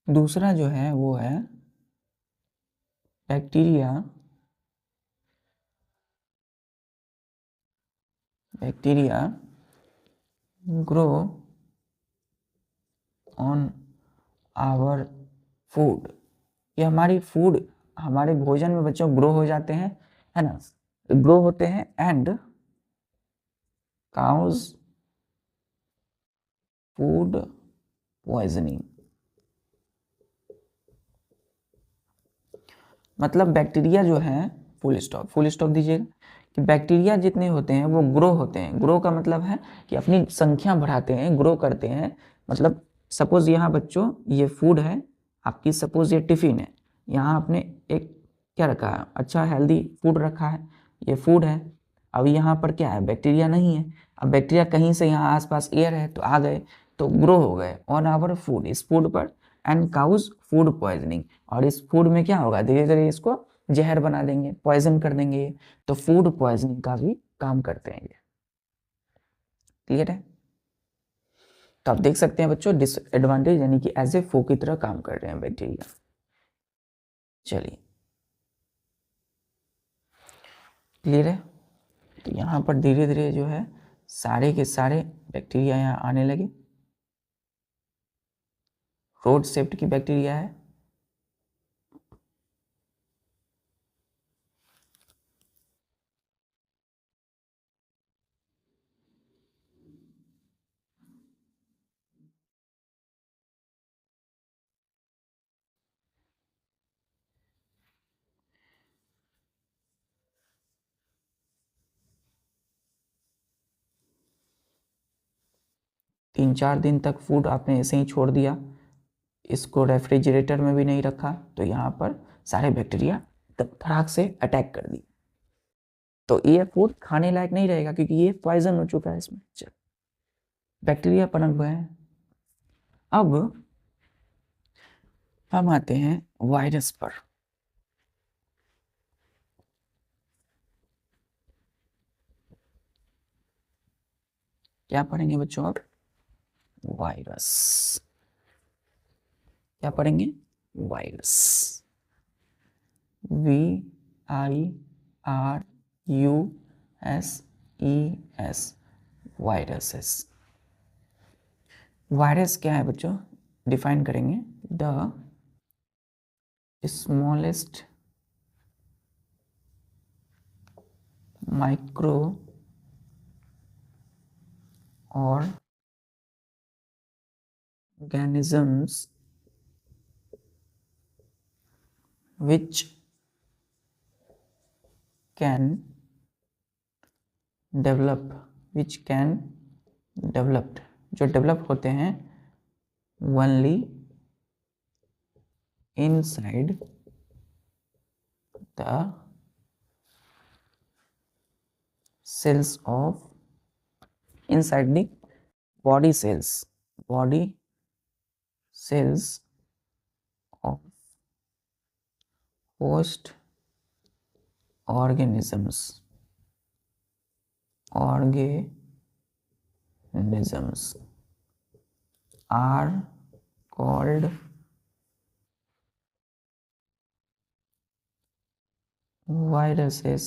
दूसरा जो है वो है bacteria, bacteria grow on our food. ये हमारी फूड, हमारे भोजन में बच्चों ग्रो हो जाते हैं, है ना, ग्रो होते हैं, एंड काउज फूड पॉइजनिंग। मतलब बैक्टीरिया जो है, फुल स्टॉप, फुल स्टॉप दीजिएगा, कि बैक्टीरिया जितने होते हैं वो ग्रो होते हैं। ग्रो का मतलब है कि अपनी संख्या बढ़ाते हैं, ग्रो करते हैं। मतलब सपोज यहाँ बच्चों ये फूड है आपकी, सपोज ये टिफिन है, यहाँ आपने एक क्या रखा है, अच्छा हेल्दी फूड रखा है, ये फूड है। अब यहाँ पर क्या है, बैक्टीरिया नहीं है। अब बैक्टीरिया कहीं से यहाँ आसपास एयर है तो आ गए, तो ग्रो हो गए ऑन आवर फूड, इस फूड पर, एंड काउज फूड पॉइजनिंग। और इस फूड में क्या होगा, धीरे धीरे इसको जहर बना देंगे, पॉइजन कर देंगे ये, तो फूड पॉइजनिंग का भी काम करते हैं ये। क्लियर है। तो आप देख सकते हैं बच्चों डिसएडवांटेज, यानी कि एज ए फू की तरह काम कर रहे हैं बैक्टीरिया। चलिए, क्लियर है। तो यहाँ पर धीरे धीरे जो है सारे के सारे बैक्टीरिया यहाँ आने लगे। रोड सेफ्ट की बैक्टीरिया है, तीन चार दिन तक फूड आपने ऐसे ही छोड़ दिया, इसको रेफ्रिजरेटर में भी नहीं रखा, तो यहाँ पर सारे बैक्टीरिया धड़ाक से अटैक कर दी, तो ये फूड खाने लायक नहीं रहेगा, क्योंकि ये पॉइजन हो चुका है इसमें। चल, बैक्टीरिया पनप गए हैं। अब हम आते हैं वायरस पर। क्या पढ़ेंगे बच्चों अब, वायरस। क्या पढ़ेंगे, वायरस, VIRUS, वायरसेस। वायरस क्या है बच्चों, डिफाइन करेंगे, the smallest micro organisms which can developed, जो डेवलप होते हैं only inside the cells of inside the body cells of host organisms are called viruses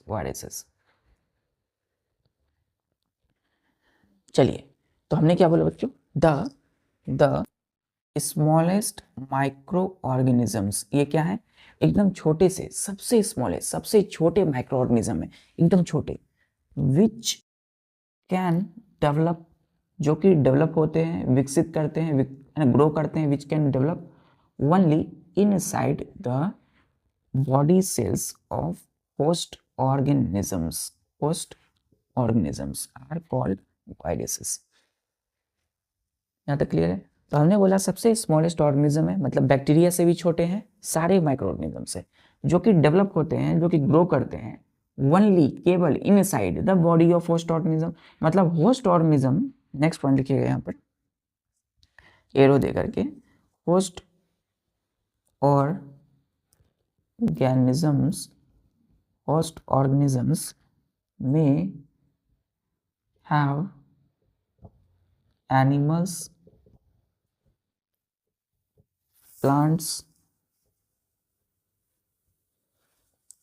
viruses चलिए, तो हमने क्या बोला बच्चों, द स्मॉलेस्ट माइक्रो ऑर्गेनिजम्स, ये क्या है, एकदम छोटे से, सबसे स्मॉलेस्ट, सबसे छोटे माइक्रो ऑर्गेनिज्म है, एकदम छोटे, विच कैन डेवलप, जो कि डेवलप होते हैं, विकसित करते हैं, ग्रो करते हैं, which can develop only inside the body cells of host organisms are called viruses. यहाँ तक क्लियर है। तो हमने बोला सबसे स्मॉलेस्ट ऑर्गेनिज्म है, मतलब बैक्टीरिया से भी छोटे हैं सारे माइक्रो ऑर्गेनिज्म से, जो कि डेवलप होते हैं, जो कि ग्रो करते हैं ओनली, केवल inside the body of host organism, मतलब होस्ट ऑर्गेनिज्म, नेक्स्ट पॉइंट लिखिएगा यहाँ पर एरो दे करके, होस्ट ऑर्गेनिजम्स में have animals, plants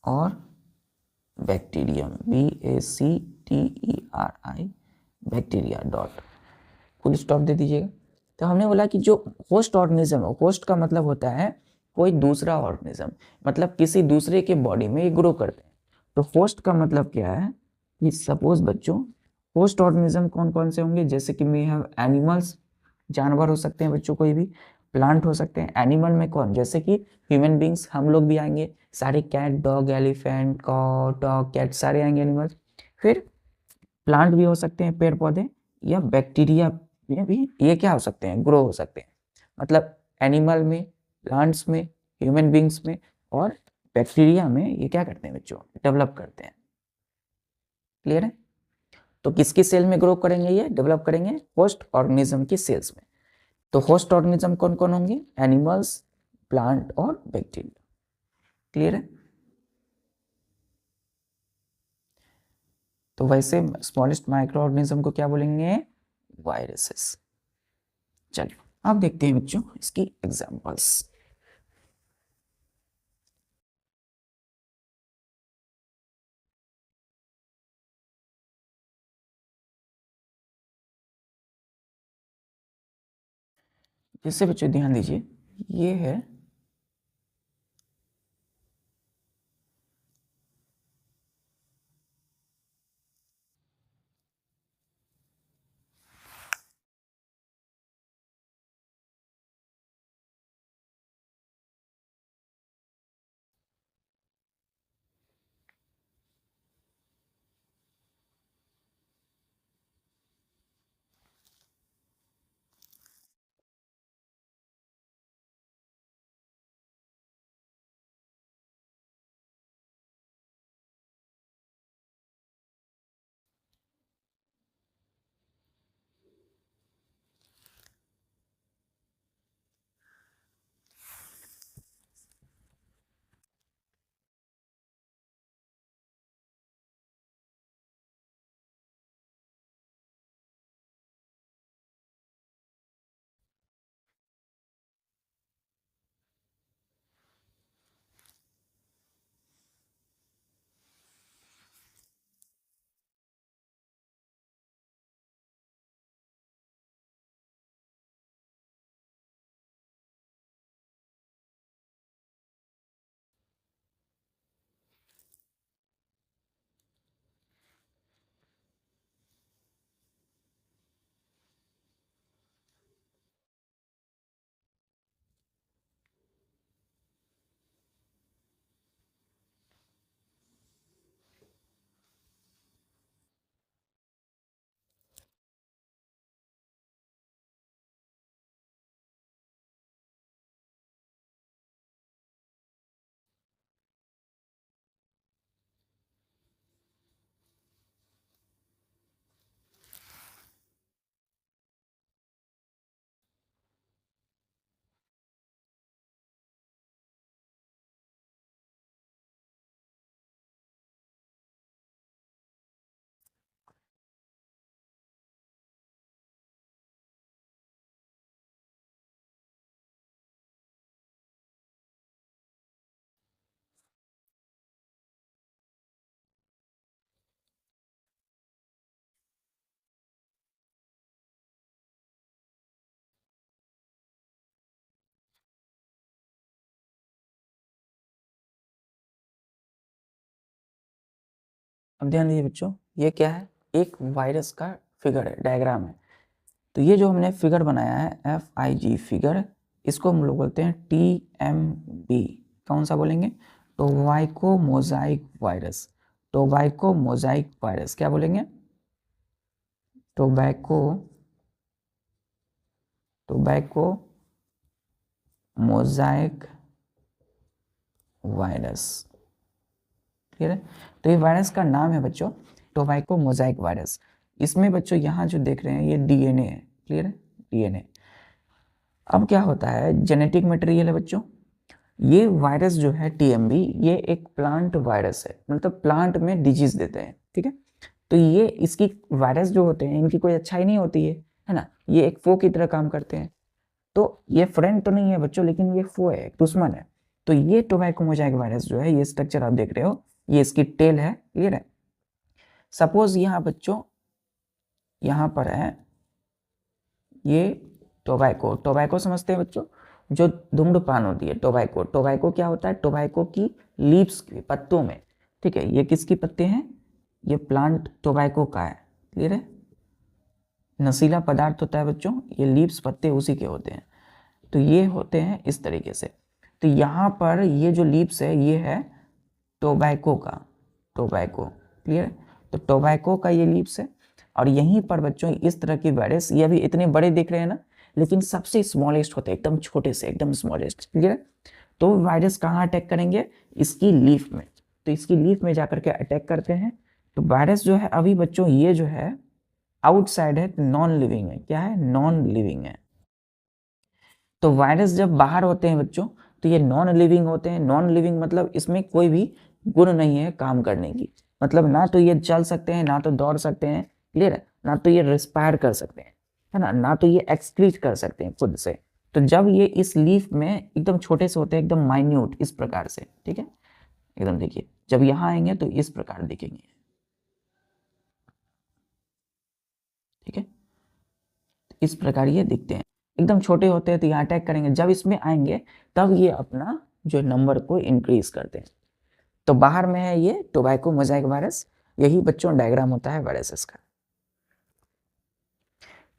और bacterium, BACTERI, bacteria dot, full stop दे दीजिएगा। तो हमने बोला कि जो होस्ट ऑर्गेनिज्म है, होस्ट का मतलब होता है कोई दूसरा ऑर्गेनिज्म, मतलब किसी दूसरे के बॉडी में ये ग्रो करते हैं। तो होस्ट का मतलब क्या है कि सपोज बच्चों, होस्ट ऑर्गेनिज्म कौन कौन से होंगे, जैसे कि वी हैव एनिमल्स, जानवर हो सकते हैं बच्चों, कोई भी प्लांट हो सकते हैं। एनिमल में कौन, जैसे कि ह्यूमन बींग्स, हम लोग भी आएंगे, सारे कैट, डॉग, एलिफेंट, कॉ, डॉग, कैट, सारे आएंगे एनिमल्स। फिर प्लांट भी हो सकते हैं, पेड़ पौधे, या बैक्टीरिया में भी ये क्या हो सकते हैं, ग्रो हो सकते हैं। मतलब एनिमल में, प्लांट्स में, ह्यूमन बींग्स में और बैक्टीरिया में ये क्या करते हैं बच्चों, डेवलप करते हैं। क्लियर है। तो किसकी सेल में ग्रो करेंगे, ये डेवलप करेंगे होस्ट ऑर्गेनिज्म की सेल्स में। तो होस्ट ऑर्गेनिज्म कौन कौन होंगे, एनिमल्स, प्लांट और बैक्टीरिया। क्लियर है। तो वैसे स्मॉलेस्ट माइक्रो ऑर्गेनिज्म को क्या बोलेंगे, वायरसेस। चलिए अब देखते हैं बच्चों इसकी एग्जांपल्स। जैसे बच्चों ध्यान दीजिए, ये है अब ध्यान दीजिए बच्चों, ये क्या है, एक वायरस का फिगर है, डायग्राम है। तो ये जो हमने फिगर बनाया है FIG फिगर, इसको हम लोग बोलते हैं TMB। कौन सा बोलेंगे, tobacco Mosaic virus. Tobacco Mosaic virus क्या बोलेंगे, टोबैको मोजाइक वायरस। क्लियर है। तो ये वायरस का नाम है बच्चों टोबैको मोजाइक वायरस। इसमें बच्चों यहाँ जो देख रहे हैं ये DNA है। क्लियर है, DNA। अब क्या होता है, जेनेटिक मटेरियल है बच्चों। ये वायरस जो है TMB, ये एक प्लांट वायरस है, मतलब प्लांट में डिजीज देते हैं। ठीक है, तो ये इसकी वायरस जो होते हैं इनकी कोई अच्छाई नहीं होती है ना, ये एक फो की तरह काम करते हैं। तो ये फ्रेंड तो नहीं है बच्चों, लेकिन ये फो है, दुश्मन है। तो ये टोबैको मोजाइक वायरस जो है, ये स्ट्रक्चर आप देख रहे हो, ये इसकी टेल है। क्लियर है। सपोज यहाँ बच्चों, यहाँ पर है ये टोबैको समझते हैं बच्चों, जो धूम्रपान होती है टोबैको। टोबैको क्या होता है, टोबैको की लीव्स के पत्तों में। ठीक है, ये किसकी पत्ते हैं, ये प्लांट टोबैको का है। क्लियर है, नशीला पदार्थ होता है बच्चों, ये लीव्स पत्ते उसी के होते हैं। तो ये होते हैं इस तरीके से। तो यहाँ पर ये जो लीव्स है ये है टोबैको का, टोबैको। क्लियर, तो टोबैको का ये लीव्स है। और यहीं पर बच्चों इस तरह की वायरस, ये अभी इतने बड़े दिख रहे हैं ना, लेकिन सबसे स्मॉलेस्ट होते हैं, एकदम छोटे से, एकदम स्मॉलेस्ट। क्लियर है। तो वायरस कहाँ अटैक करेंगे, इसकी लीफ में। तो इसकी लीफ में जाकर के अटैक करते हैं। तो वायरस जो है अभी बच्चों ये जो है आउटसाइड है, नॉन लिविंग है। क्या है, नॉन लिविंग है। तो वायरस जब बाहर होते हैं बच्चों, तो ये नॉन लिविंग होते हैं। नॉन लिविंग मतलब इसमें कोई भी गुण नहीं है काम करने की, मतलब ना तो ये चल सकते हैं, ना तो दौड़ सकते हैं। क्लियर है, ना तो ये रिस्पायर कर सकते हैं, है ना तो ये एक्सक्रीट कर सकते हैं खुद से। तो जब ये इस लीफ में एकदम छोटे से होते हैं, एकदम माइन्यूट इस प्रकार से। ठीक है, एकदम देखिए, जब यहाँ आएंगे तो इस प्रकार दिखेंगे। ठीक है, इस प्रकार ये दिखते हैं, एकदम छोटे होते हैं। तो यहाँ अटैक करेंगे, जब इसमें आएंगे तब ये अपना जो नंबर को इंक्रीज करते हैं। तो बाहर में है ये टोबैको मोजाइक वायरस, यही बच्चों डायग्राम होता है वायरसेस का।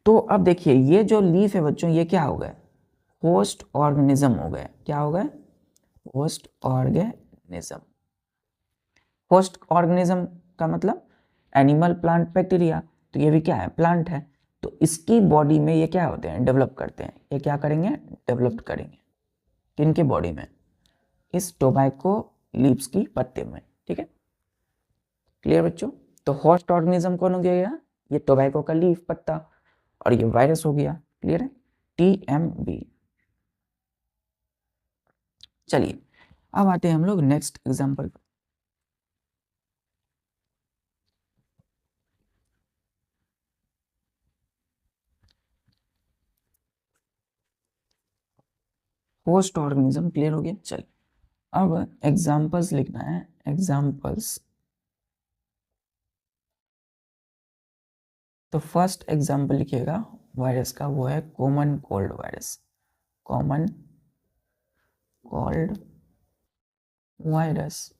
तो अब देखिए ये जो लीफ है बच्चों, ये क्या हो गए, होस्ट ऑर्गेनिज्म हो गए। क्या हो गए, होस्ट ऑर्गेनिज्म। होस्ट ऑर्गेनिज्म का मतलब एनिमल, प्लांट, बैक्टीरिया। तो ये भी क्या है, प्लांट है। तो इसकी बॉडी में ये क्या होते हैं, डेवलप करते हैं। ये क्या करेंगे, डेवलप करेंगे। किनके बॉडी में, इस टोबैको लीव्स की पत्ते में। ठीक है, क्लियर बच्चों। तो होस्ट ऑर्गेनिज्म कौन हो गया, ये टोबैको का लीफ पत्ता, और ये वायरस हो गया। क्लियर है, TMB। चलिए अब आते हैं हम लोग नेक्स्ट एग्जांपल पर। होस्ट ऑर्गेनिज्म क्लियर हो गया। चलिए अब एग्जांपल्स लिखना है, एग्जांपल्स। तो फर्स्ट एग्जांपल लिखिएगा वायरस का, वो है common cold virus. Common cold virus.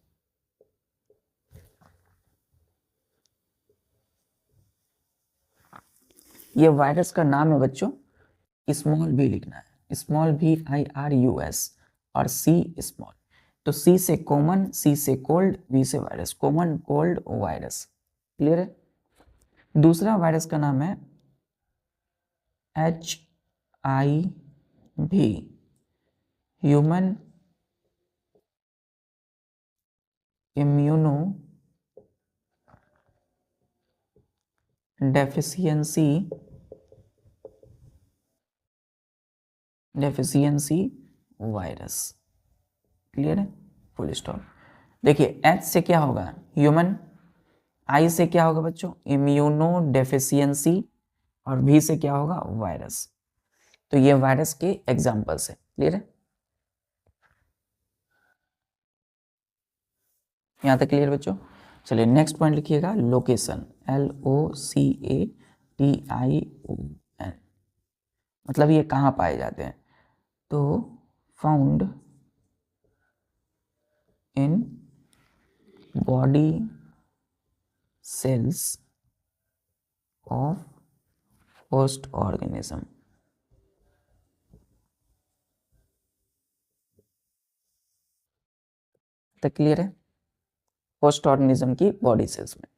ये वायरस का नाम है बच्चों, स्मॉल भी लिखना है, स्मॉल VIRUS और C स्मॉल। तो C से कॉमन, C से कोल्ड, V से virus, common cold virus. Clear है। दूसरा वायरस का नाम है HIV, human immuno deficiency virus. Clear है, फुल स्टॉप। देखिए H से क्या होगा, ह्यूमन। I से क्या होगा बच्चों, इम्यूनो डेफिशिएंसी, और V से क्या होगा, वायरस। तो ये वायरस के एग्जांपल्स है। क्लियर है, यहां तक क्लियर बच्चों। चलिए नेक्स्ट पॉइंट लिखिएगा, लोकेशन। LOCATION, मतलब ये कहाँ पाए जाते हैं। तो found in body cells of host organism। तो क्लियर है, होस्ट ऑर्गेनिज्म की बॉडी सेल्स में।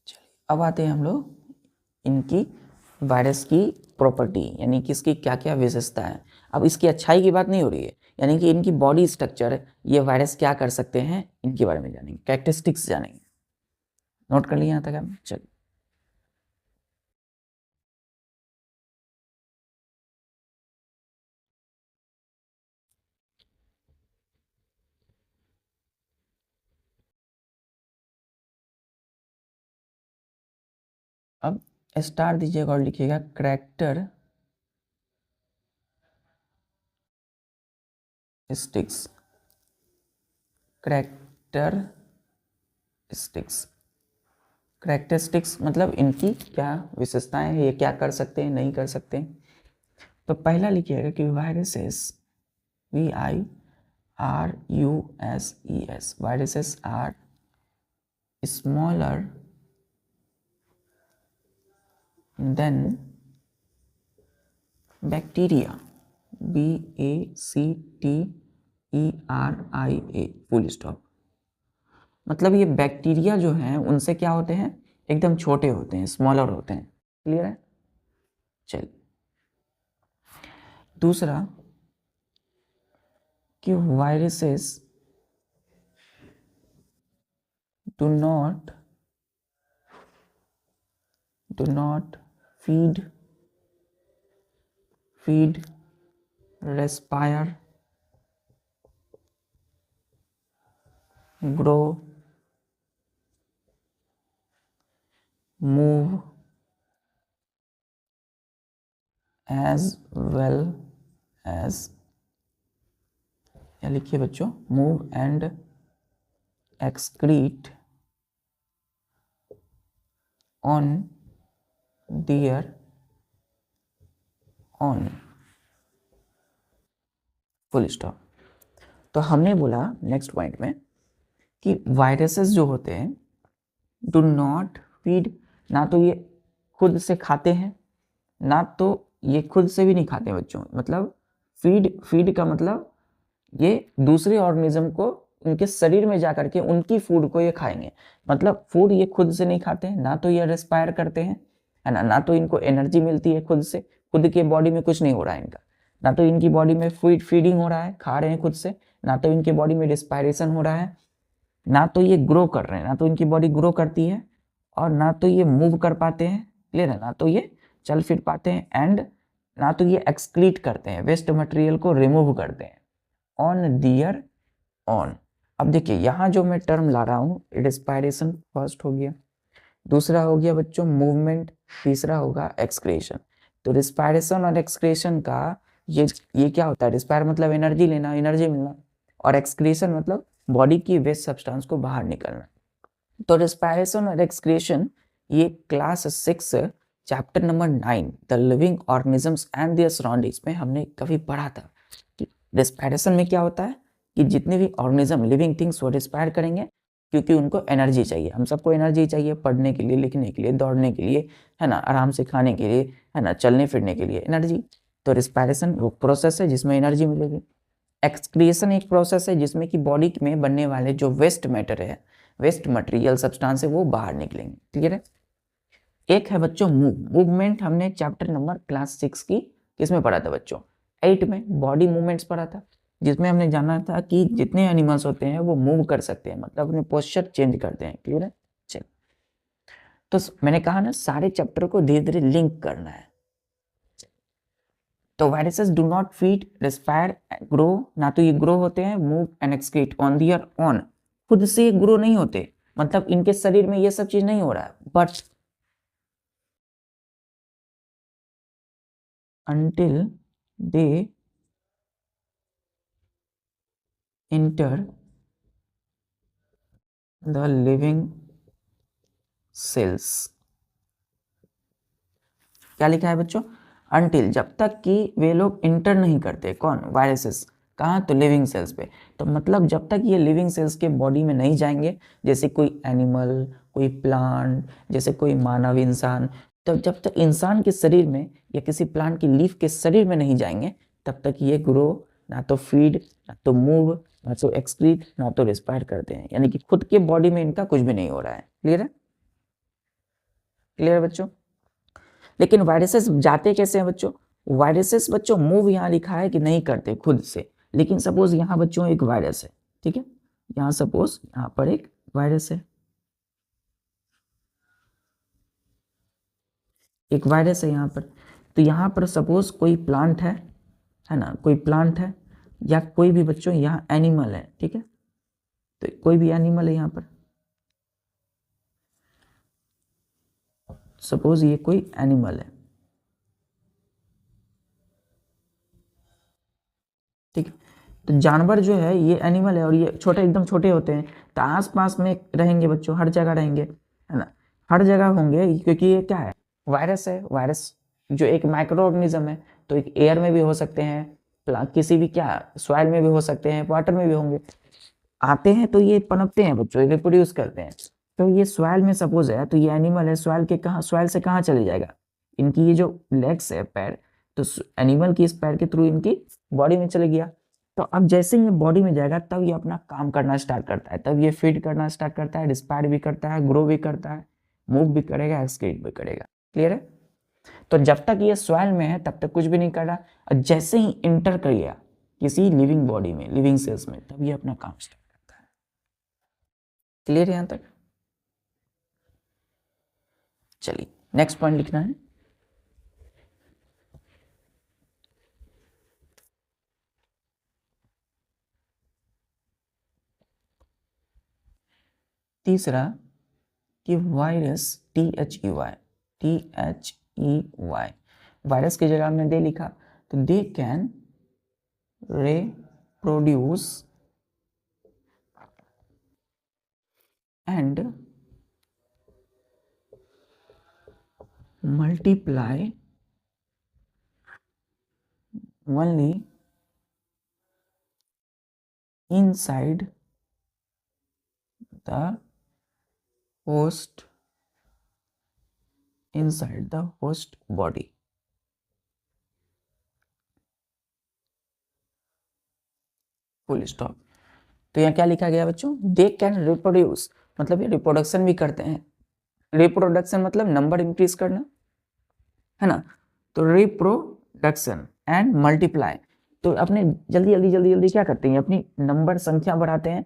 चलिए अब आते हैं हम लोग इनकी वायरस की प्रॉपर्टी, यानी कि इसकी क्या क्या विशेषता है। अब इसकी अच्छाई की बात नहीं हो रही है, यानी कि इनकी बॉडी स्ट्रक्चर, ये वायरस क्या कर सकते हैं इनके बारे में जानेंगे, कैरेक्टरिस्टिक्स जानेंगे। नोट कर लिए यहाँ तक हम? चलिए अब स्टार दीजिएगा और लिखिएगा कैरेक्टरिस्टिक्स। कैरेक्टरिस्टिक्स मतलब इनकी क्या विशेषताएं हैं, ये क्या कर सकते हैं नहीं कर सकते हैं। तो पहला लिखिएगा कि viruses, VIRUSES, viruses are smaller than bacteria, BACTERIA, full stop. मतलब ये बैक्टीरिया जो हैं उनसे क्या होते हैं, एकदम छोटे होते हैं, स्मॉलर होते हैं। क्लियर है? चलिए दूसरा कि viruses do not feed, respire, grow, move as well as, या लिखिए बच्चों, move and excrete on their own, full stop. तो हमने बोला नेक्स्ट पॉइंट में कि वायरसेस जो होते हैं डू नॉट फीड, ना तो ये खुद से खाते हैं, ना तो ये खुद से भी नहीं खाते हैं बच्चों। मतलब फीड का मतलब ये दूसरे ऑर्गेनिज्म को उनके शरीर में जाकर के उनकी फूड को ये खाएंगे। मतलब फूड ये खुद से नहीं खाते हैं, ना तो ये रेस्पायर करते हैं, है ना तो इनको एनर्जी मिलती है खुद से, खुद के बॉडी में कुछ नहीं हो रहा है इनका, ना तो इनकी बॉडी में फीडिंग हो रहा है, खा रहे हैं खुद से, ना तो इनकी बॉडी में रिस्पायरेशन हो रहा है, ना तो ये ग्रो कर रहे हैं, ना तो इनकी बॉडी ग्रो करती है, और ना तो ये मूव कर पाते हैं। क्लियर है? ना तो ये चल फिर पाते हैं, एंड ना तो ये एक्सक्रीट करते हैं, वेस्ट मटेरियल को रिमूव करते हैं ऑन दियर ऑन। अब देखिए यहाँ जो मैं टर्म ला रहा हूँ, रिस्पायरेशन फर्स्ट हो गया, दूसरा हो गया बच्चों मूवमेंट, तीसरा होगा एक्सक्रेशन। तो रिस्पायरेशन और एक्सक्रेशन का ये क्या होता है, रिस्पायर मतलब एनर्जी लेना, एनर्जी मिलना, और एक्सक्रेशन मतलब बॉडी की वेस्ट सब्सटेंस को बाहर निकलना। तो रिस्पायरेशन और एक्सक्रेशन ये class 6 chapter number 9 the living organisms and there surroundings में हमने कभी पढ़ा था कि रिस्पायरेशन में क्या होता है कि जितने भी ऑर्गेनिज्म लिविंग थिंग्स वो रिस्पायर करेंगे क्योंकि उनको एनर्जी चाहिए। हम सबको एनर्जी चाहिए पढ़ने के लिए, लिखने के लिए, दौड़ने के लिए, है ना, आराम से खाने के लिए, है ना, चलने फिरने के लिए एनर्जी। तो रिस्पायरेशन वो प्रोसेस है जिसमें एनर्जी मिलेगी। एक्सक्रिएशन एक प्रोसेस है जिसमें कि बॉडी में बनने वाले जो वेस्ट मैटर है, वेस्ट मटेरियल सब्सटेंस है, वो बाहर निकलेंगे। क्लियर है? एक है बच्चों मूवमेंट। हमने चैप्टर नंबर क्लास 6 की किसमें पढ़ा था बच्चों? 8 में बॉडी मूवमेंट्स पढ़ा था, जिसमें हमने जाना था कि जितने एनिमल्स होते हैं वो मूव कर सकते हैं, मतलब अपने पोस्चर चेंज करते हैं। क्लियर है? चल, तो मैंने कहा ना सारे चैप्टर को धीरे धीरे लिंक करना है। तो viruses do not feed, respire, grow, ना तो ये ग्रो होते हैं, move and excrete on their own, खुद से ग्रो नहीं होते, मतलब इनके शरीर में ये सब चीज नहीं हो रहा है, but until they enter the living cells। क्या लिखा है बच्चों? अनटिल, जब तक कि वे लोग इंटर नहीं करते, कौन, वायरसेस, कहाँ, तो लिविंग सेल्स पे। तो मतलब जब तक ये लिविंग सेल्स के बॉडी में नहीं जाएंगे, जैसे कोई एनिमल, कोई प्लांट, जैसे कोई मानव इंसान, तो जब तक इंसान के शरीर में या किसी प्लांट की लीफ के शरीर में नहीं जाएंगे, तब तक ये ग्रो, ना तो फीड, ना तो मूव, ना तो एक्सक्रीट, ना तो रिस्पायर करते हैं। यानी कि खुद के बॉडी में इनका कुछ भी नहीं हो रहा है। क्लियर है? क्लियर बच्चों? लेकिन वायरसेस जाते कैसे हैं बच्चों? वायरसेस बच्चों मूव यहाँ लिखा है कि नहीं करते खुद से, लेकिन सपोज यहाँ बच्चों एक वायरस है, ठीक है, यहाँ सपोज यहाँ पर एक वायरस है, एक वायरस है यहाँ पर। तो यहाँ पर सपोज कोई प्लांट है ना, कोई प्लांट है या कोई भी बच्चों यहाँ एनिमल है, ठीक है, तो कोई भी एनिमल है यहाँ पर, सपोज ये कोई एनिमल है, ठीक है। तो जानवर जो है ये एनिमल है और ये छोटे, एकदम छोटे होते हैं, तो आस पास में रहेंगे बच्चों, हर जगह रहेंगे, है ना, हर जगह होंगे, क्योंकि ये क्या है, वायरस है। वायरस जो एक माइक्रो ऑर्गेनिज्म है, तो एक एयर में भी हो सकते हैं, किसी भी क्या सॉइल में भी हो सकते हैं, वाटर में भी होंगे, आते हैं तो ये पनपते हैं बच्चों, ये रिप्रोड्यूस करते हैं। तो ये सॉइल में सपोज है, तो ये एनिमल है, सॉइल के कहाँ, सॉइल से कहाँ चले जाएगा, इनकी ये जो लेग्स है, पैर, तो एनिमल की इस पैर के थ्रू इनकी बॉडी में चले गया। तो अब जैसे ही ये बॉडी में जाएगा, तब ये अपना काम करना स्टार्ट करता है, तब ये फीड करना स्टार्ट करता है, रिस्पायर भी करता है, ग्रो भी करता है, मूव भी करेगा, एक्सक्रीट भी करेगा। क्लियर है? तो जब तक ये सॉइल में है तब तक कुछ भी नहीं कर रहा, और जैसे ही इंटर कर गया किसी लिविंग बॉडी में, लिविंग सेल्स में, तब ये अपना काम स्टार्ट करता है। क्लियर है यहां तक? चलिए नेक्स्ट पॉइंट लिखना है। तीसरा कि वायरस, THEY वायरस की जगह हमने दे लिखा, तो they can reproduce and multiply only inside the host body। Full stop. तो यहाँ क्या लिखा गया बच्चों? दे कैन रिप्रोड्यूस, मतलब ये रिप्रोडक्शन भी करते हैं। रिप्रोडक्शन मतलब नंबर इंक्रीज करना, है ना, तो रिप्रोडक्शन एंड मल्टीप्लाई, तो अपने जल्दी जल्दी जल्दी जल्दी क्या करते हैं, अपनी नंबर संख्या बढ़ाते हैं।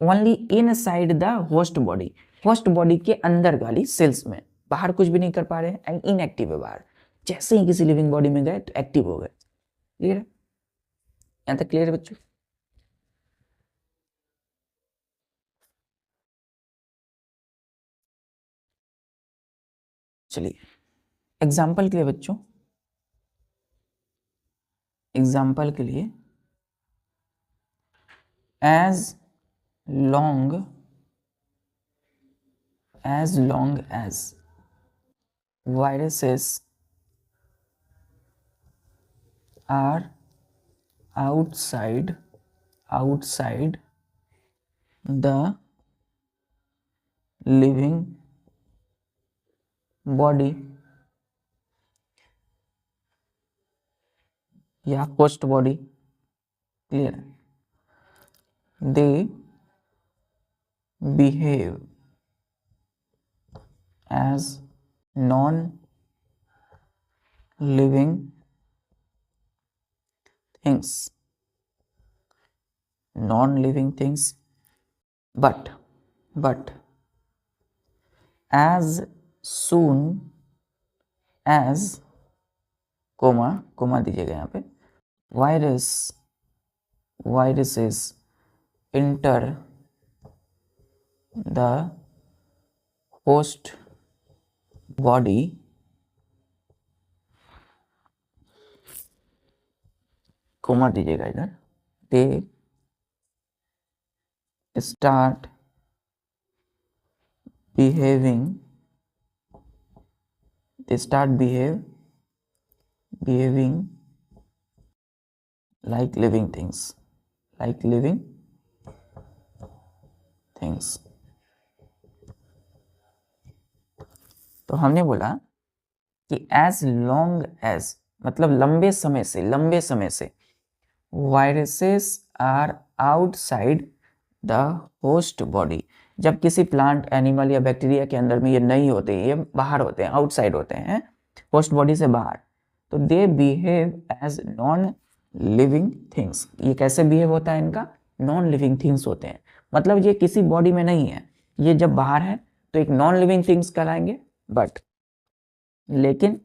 Only in side the host body, host body के अंदर वाली सेल्स में, बाहर कुछ भी नहीं कर पा रहे हैं, एंड इनएक्टिव है बाहर। जैसे ही किसी लिविंग बॉडी में गए तो एक्टिव हो गए। क्लियर है? यहाँ तक क्लियर है बच्चों? चलिए एग्जाम्पल के लिए बच्चों, एग्जाम्पल के लिए, as long as viruses are outside the living body या host body, clear, they behave as non living things, but as soon as, comma दीजिएगा यहाँ पे, viruses enter the host body, comma दीजिएगा इधर, they start behave behaving like living things, like living things। तो हमने बोला कि एज लॉन्ग एज मतलब लंबे समय से viruses are outside the host body, जब किसी प्लांट एनिमल या बैक्टीरिया के अंदर में ये नहीं होते, ये बाहर होते हैं, आउटसाइड होते हैं होस्ट बॉडी से बाहर, तो they behave as non living things. ये कैसे बिहेव होता है इनका? नॉन लिविंग थिंग्स होते हैं, मतलब ये किसी बॉडी में नहीं है, ये जब बाहर है तो एक नॉन लिविंग थिंग्स कहलाएंगे। बट लेकिन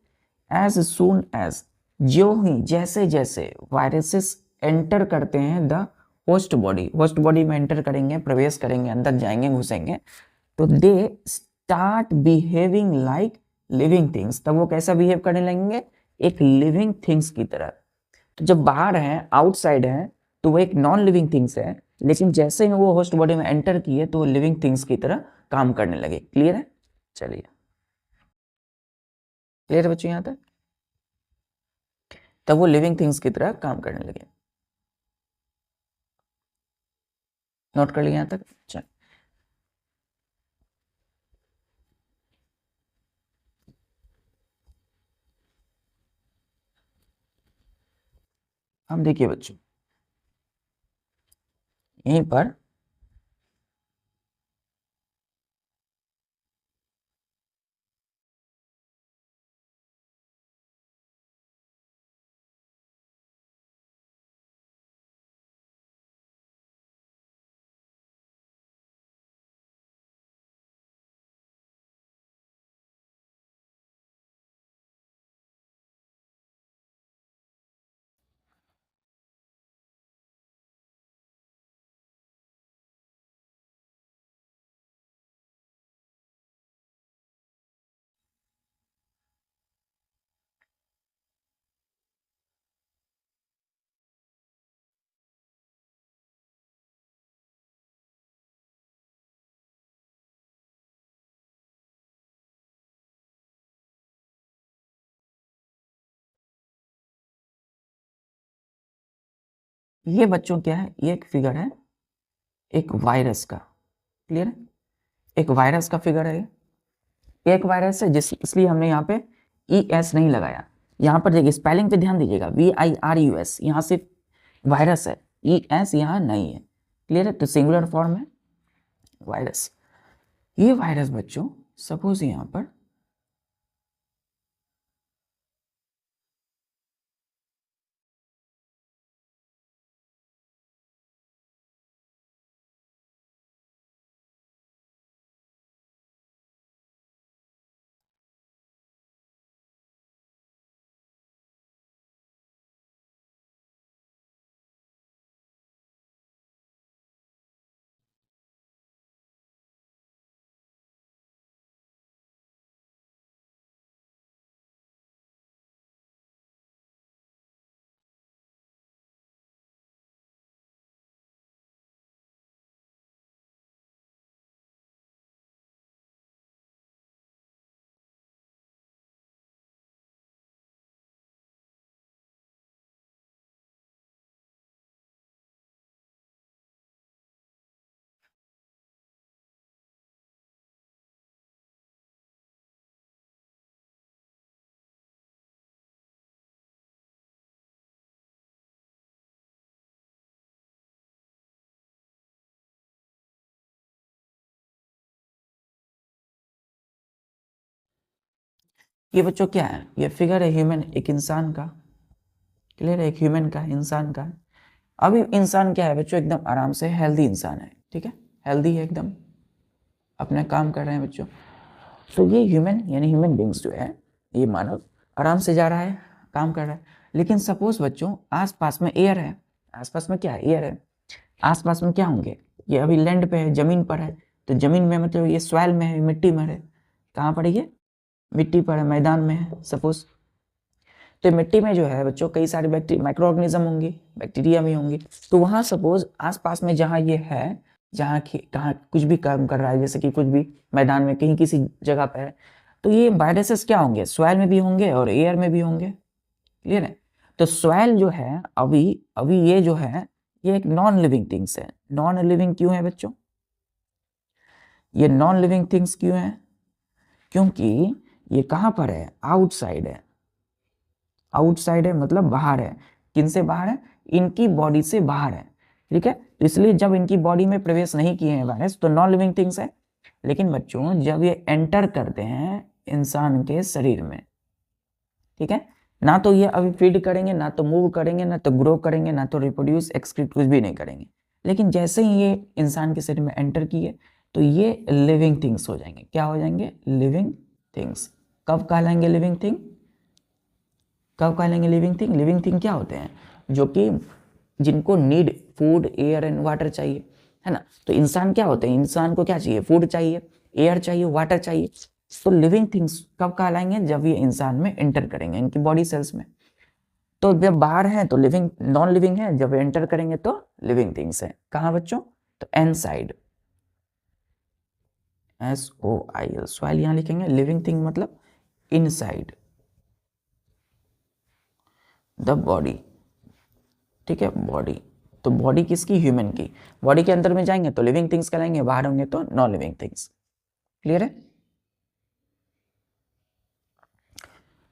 एज सून एज, जो ही जैसे जैसे वायरसेस एंटर करते हैं द होस्ट बॉडी में एंटर करेंगे, प्रवेश करेंगे, अंदर जाएंगे, घुसेंगे, तो they start behaving like living things, तब वो कैसा बिहेव करने लगेंगे? एक लिविंग थिंग्स की तरह। तो जब बाहर है, आउटसाइड है, तो वो एक नॉन लिविंग थिंग्स है, लेकिन जैसे ही वो होस्ट बॉडी में एंटर किए तो वो लिविंग थिंग्स की तरह काम करने लगे। क्लियर है? चलिए, क्लियर है बच्चों यहाँ तक? तब वो लिविंग थिंग्स की तरह काम करने लगे। नोट कर लिया यहाँ तक? चल, हम देखिए बच्चों यहीं पर ये बच्चों क्या है? ये एक फिगर है एक वायरस का। क्लियर है? एक वायरस का फिगर है ये एक वायरस है, जिस इसलिए हमने यहाँ पे ES नहीं लगाया। यहाँ पर देखिए स्पेलिंग पे ध्यान दीजिएगा, VIRUS, यहाँ सिर्फ वायरस है, ES यहाँ नहीं है। क्लियर है? तो सिंगुलर फॉर्म है वायरस। ये वायरस बच्चों सपोज यहाँ पर ये बच्चों क्या है? ये फिगर है ह्यूमन, एक इंसान का। क्लियर है? एक ह्यूमन का, इंसान का। अभी इंसान क्या है बच्चों? एकदम आराम से हेल्दी इंसान है। ठीक है? हेल्दी है एकदम, अपना काम कर रहे हैं बच्चों। तो ये ह्यूमन यानी ह्यूमन बींग्स जो है, ये मानव आराम से जा रहा है, काम कर रहा है। लेकिन सपोज बच्चों आसपास में एयर है, आसपास में क्या है? एयर है। आसपास में क्या होंगे? ये अभी लैंड पे है, जमीन पर है, तो जमीन में मतलब ये सॉइल में है, मिट्टी में है। कहाँ पर है ये? मिट्टी पर है, मैदान में है सपोज। तो मिट्टी में जो है बच्चों कई सारे माइक्रो ऑर्गेनिज्म होंगे, बैक्टीरिया भी होंगे। तो वहाँ सपोज आसपास में जहाँ ये है, जहाँ कहाँ कुछ भी काम कर रहा है, जैसे कि कुछ भी मैदान में कहीं किसी जगह पर है, तो ये वायरसेस क्या होंगे? सॉइल में भी होंगे और एयर में भी होंगे। क्लियर है। तो सॉइल जो है अभी अभी ये जो है ये एक नॉन लिविंग थिंग्स है। नॉन लिविंग क्यों है बच्चों? ये नॉन लिविंग थिंग्स क्यों है? क्योंकि ये कहां पर है? आउटसाइड है। आउटसाइड है मतलब बाहर है। किन से बाहर है? इनकी बॉडी से बाहर है। ठीक है, तो इसलिए जब इनकी बॉडी में प्रवेश नहीं किए हैं वायरस तो नॉन लिविंग थिंग्स है। लेकिन बच्चों जब ये एंटर करते हैं इंसान के शरीर में, ठीक है, ना तो ये अभी फीड करेंगे, ना तो मूव करेंगे, ना तो ग्रो करेंगे, ना तो रिप्रोड्यूस एक्सक्रीट कुछ भी नहीं करेंगे। लेकिन जैसे ही ये इंसान के शरीर में एंटर किए तो ये लिविंग थिंग्स हो जाएंगे। क्या हो जाएंगे? Living things. कब कहलाएंगे लिविंग थिंग? कब कहलाएंगे लिविंग थिंग? लिविंग थिंग क्या होते हैं? जो कि जिनको need food, air and water चाहिए, है ना। तो इंसान क्या होते हैं? इंसान को क्या चाहिए? फूड चाहिए, एयर चाहिए, वाटर चाहिए। तो लिविंग थिंग्स कब कहलाएंगे? जब ये इंसान में एंटर करेंगे, इनकी बॉडी सेल्स में। तो जब बाहर है तो लिविंग, नॉन लिविंग है, जब एंटर करेंगे तो लिविंग थिंग्स है। कहाँ बच्चों? तो इनसाइड, SOIL, सॉइल यहां लिखेंगे। लिविंग थिंग मतलब इनसाइड द बॉडी। ठीक है, बॉडी। तो बॉडी किसकी? ह्यूमन की। बॉडी के अंदर में जाएंगे तो लिविंग थिंग्स कहलाएंगे, बाहर होंगे तो नॉन लिविंग थिंग्स। क्लियर है?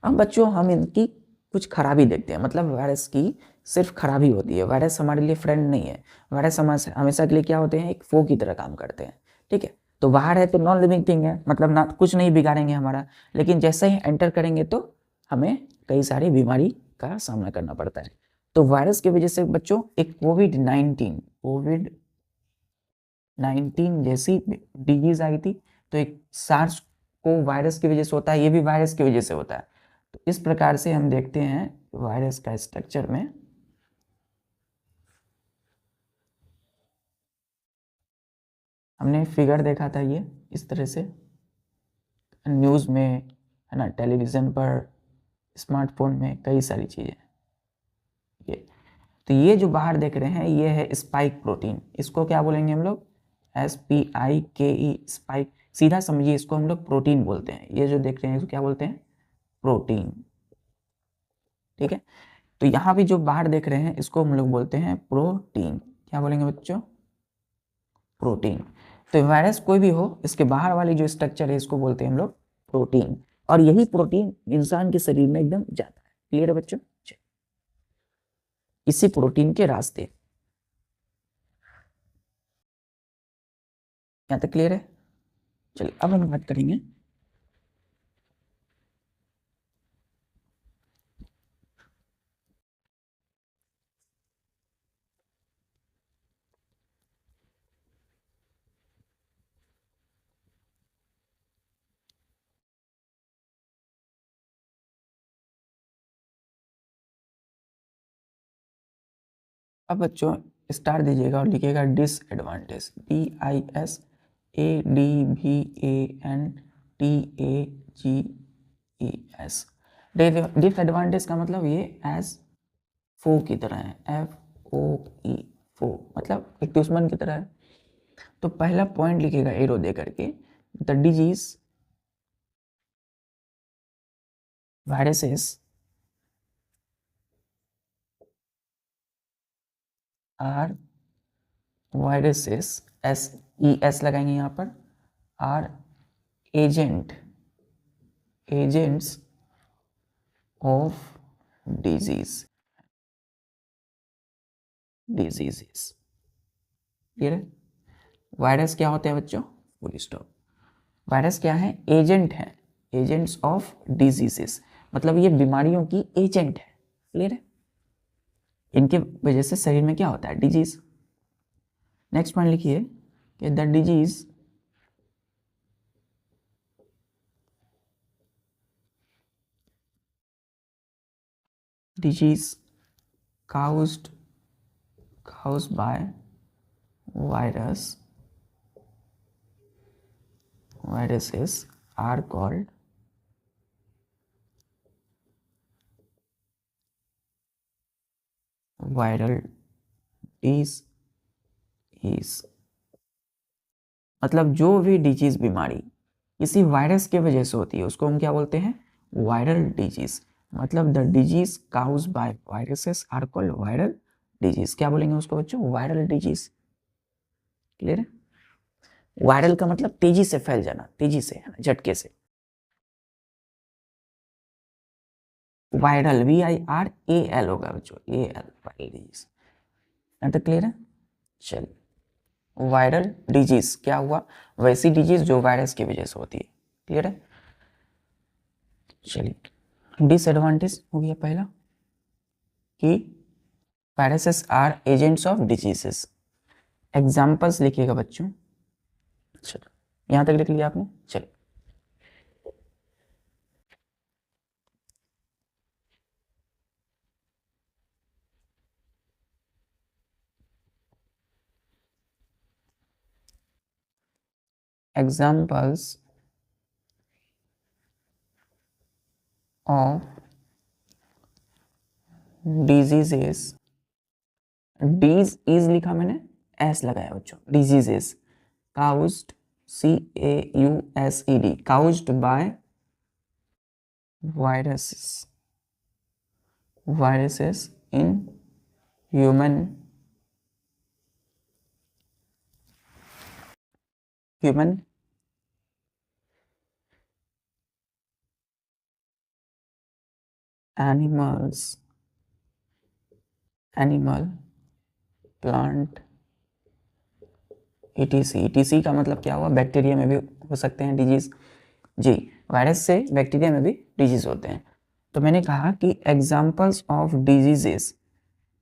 अब बच्चों हम इनकी कुछ खराबी देखते हैं। मतलब वायरस की सिर्फ खराबी होती है, वायरस हमारे लिए फ्रेंड नहीं है। वायरस हमेशा के लिए क्या होते हैं? एक फो की तरह काम करते हैं। ठीक है, तो बाहर है तो नॉन लिविंग थिंग है, मतलब ना कुछ नहीं बिगाड़ेंगे हमारा। लेकिन जैसे ही एंटर करेंगे तो हमें कई सारी बीमारी का सामना करना पड़ता है। तो वायरस की वजह से बच्चों एक कोविड-19 जैसी डिजीज आई थी। तो एक सार्स को वायरस की वजह से होता है, ये भी वायरस की वजह से होता है। तो इस प्रकार से हम देखते हैं वायरस का स्ट्रक्चर में। हमने फिगर देखा था ये इस तरह से न्यूज़ में, है ना, टेलीविज़न पर, स्मार्टफोन में, कई सारी चीज़ें। ये तो ये जो बाहर देख रहे हैं ये है स्पाइक प्रोटीन। इसको क्या बोलेंगे हम लोग? SPIKE, spike. सीधा समझिए, इसको हम लोग प्रोटीन बोलते हैं। ये जो देख रहे हैं इसको क्या बोलते हैं? प्रोटीन। ठीक है, तो यहाँ भी जो बाहर देख रहे हैं इसको हम लोग बोलते हैं प्रोटीन। क्या बोलेंगे बच्चों? प्रोटीन। तो वायरस कोई भी हो, इसके बाहर वाली जो स्ट्रक्चर है इसको बोलते हैं हम लोग प्रोटीन। और यही प्रोटीन इंसान के शरीर में एकदम जाता है। क्लियर है बच्चों? इसी प्रोटीन के रास्ते। यहाँ तक क्लियर है? चलिए अब हम बात करेंगे अब बच्चों स्टार दीजिएगा और लिखिएगा डिसएडवांटेज। DISADVANTAGES। डिसएडवांटेज का मतलब ये एज फो की तरह है। FOE, फो मतलब एक दुश्मन की तरह है। तो पहला पॉइंट लिखिएगा एरो दे करके, the disease viruses are viruses, SES लगाएंगे यहाँ पर, are agents of diseases। Clear है? वायरस क्या होते हैं बच्चों? Full stop. वायरस क्या है? एजेंट है, एजेंट्स ऑफ डिजीजेस, मतलब ये बीमारियों की एजेंट है। क्लियर है? इनके वजह से शरीर में क्या होता है? डिजीज। नेक्स्ट पॉइंट लिखिए कि the disease caused by viruses are called viral disease। मतलब जो भी डिजीज बीमारी किसी वायरस के वजह से होती है उसको हम क्या बोलते हैं? Viral disease. मतलब the disease cause by viruses are called viral disease. क्या बोलेंगे उसको बच्चों? Viral disease. क्लियर है? वायरल का मतलब तेजी से फैल जाना, तेजी से, है ना, झटके से। वायरल VIRAL होगा बच्चों, AL, वायरल डिजीज। तो क्लियर है? चलिए, वायरल डिजीज क्या हुआ? वैसी डिजीज जो वायरस की वजह से होती है। क्लियर है? चलिए, डिसएडवांटेज हो गया पहला कि viruses are agents of diseases. Examples लिखिएगा बच्चों। चलो, यहां तक लिख लिया आपने? चलो, examples of diseases. Disease लिखा मैंने, एस लगाया बच्चों। Diseases caused, CAUSED, caused by viruses in human animal, plant, ETC का मतलब क्या हुआ? बैक्टीरिया में भी हो सकते हैं डिजीज जी। वायरस से बैक्टीरिया में भी डिजीज होते हैं। तो मैंने कहा कि examples of diseases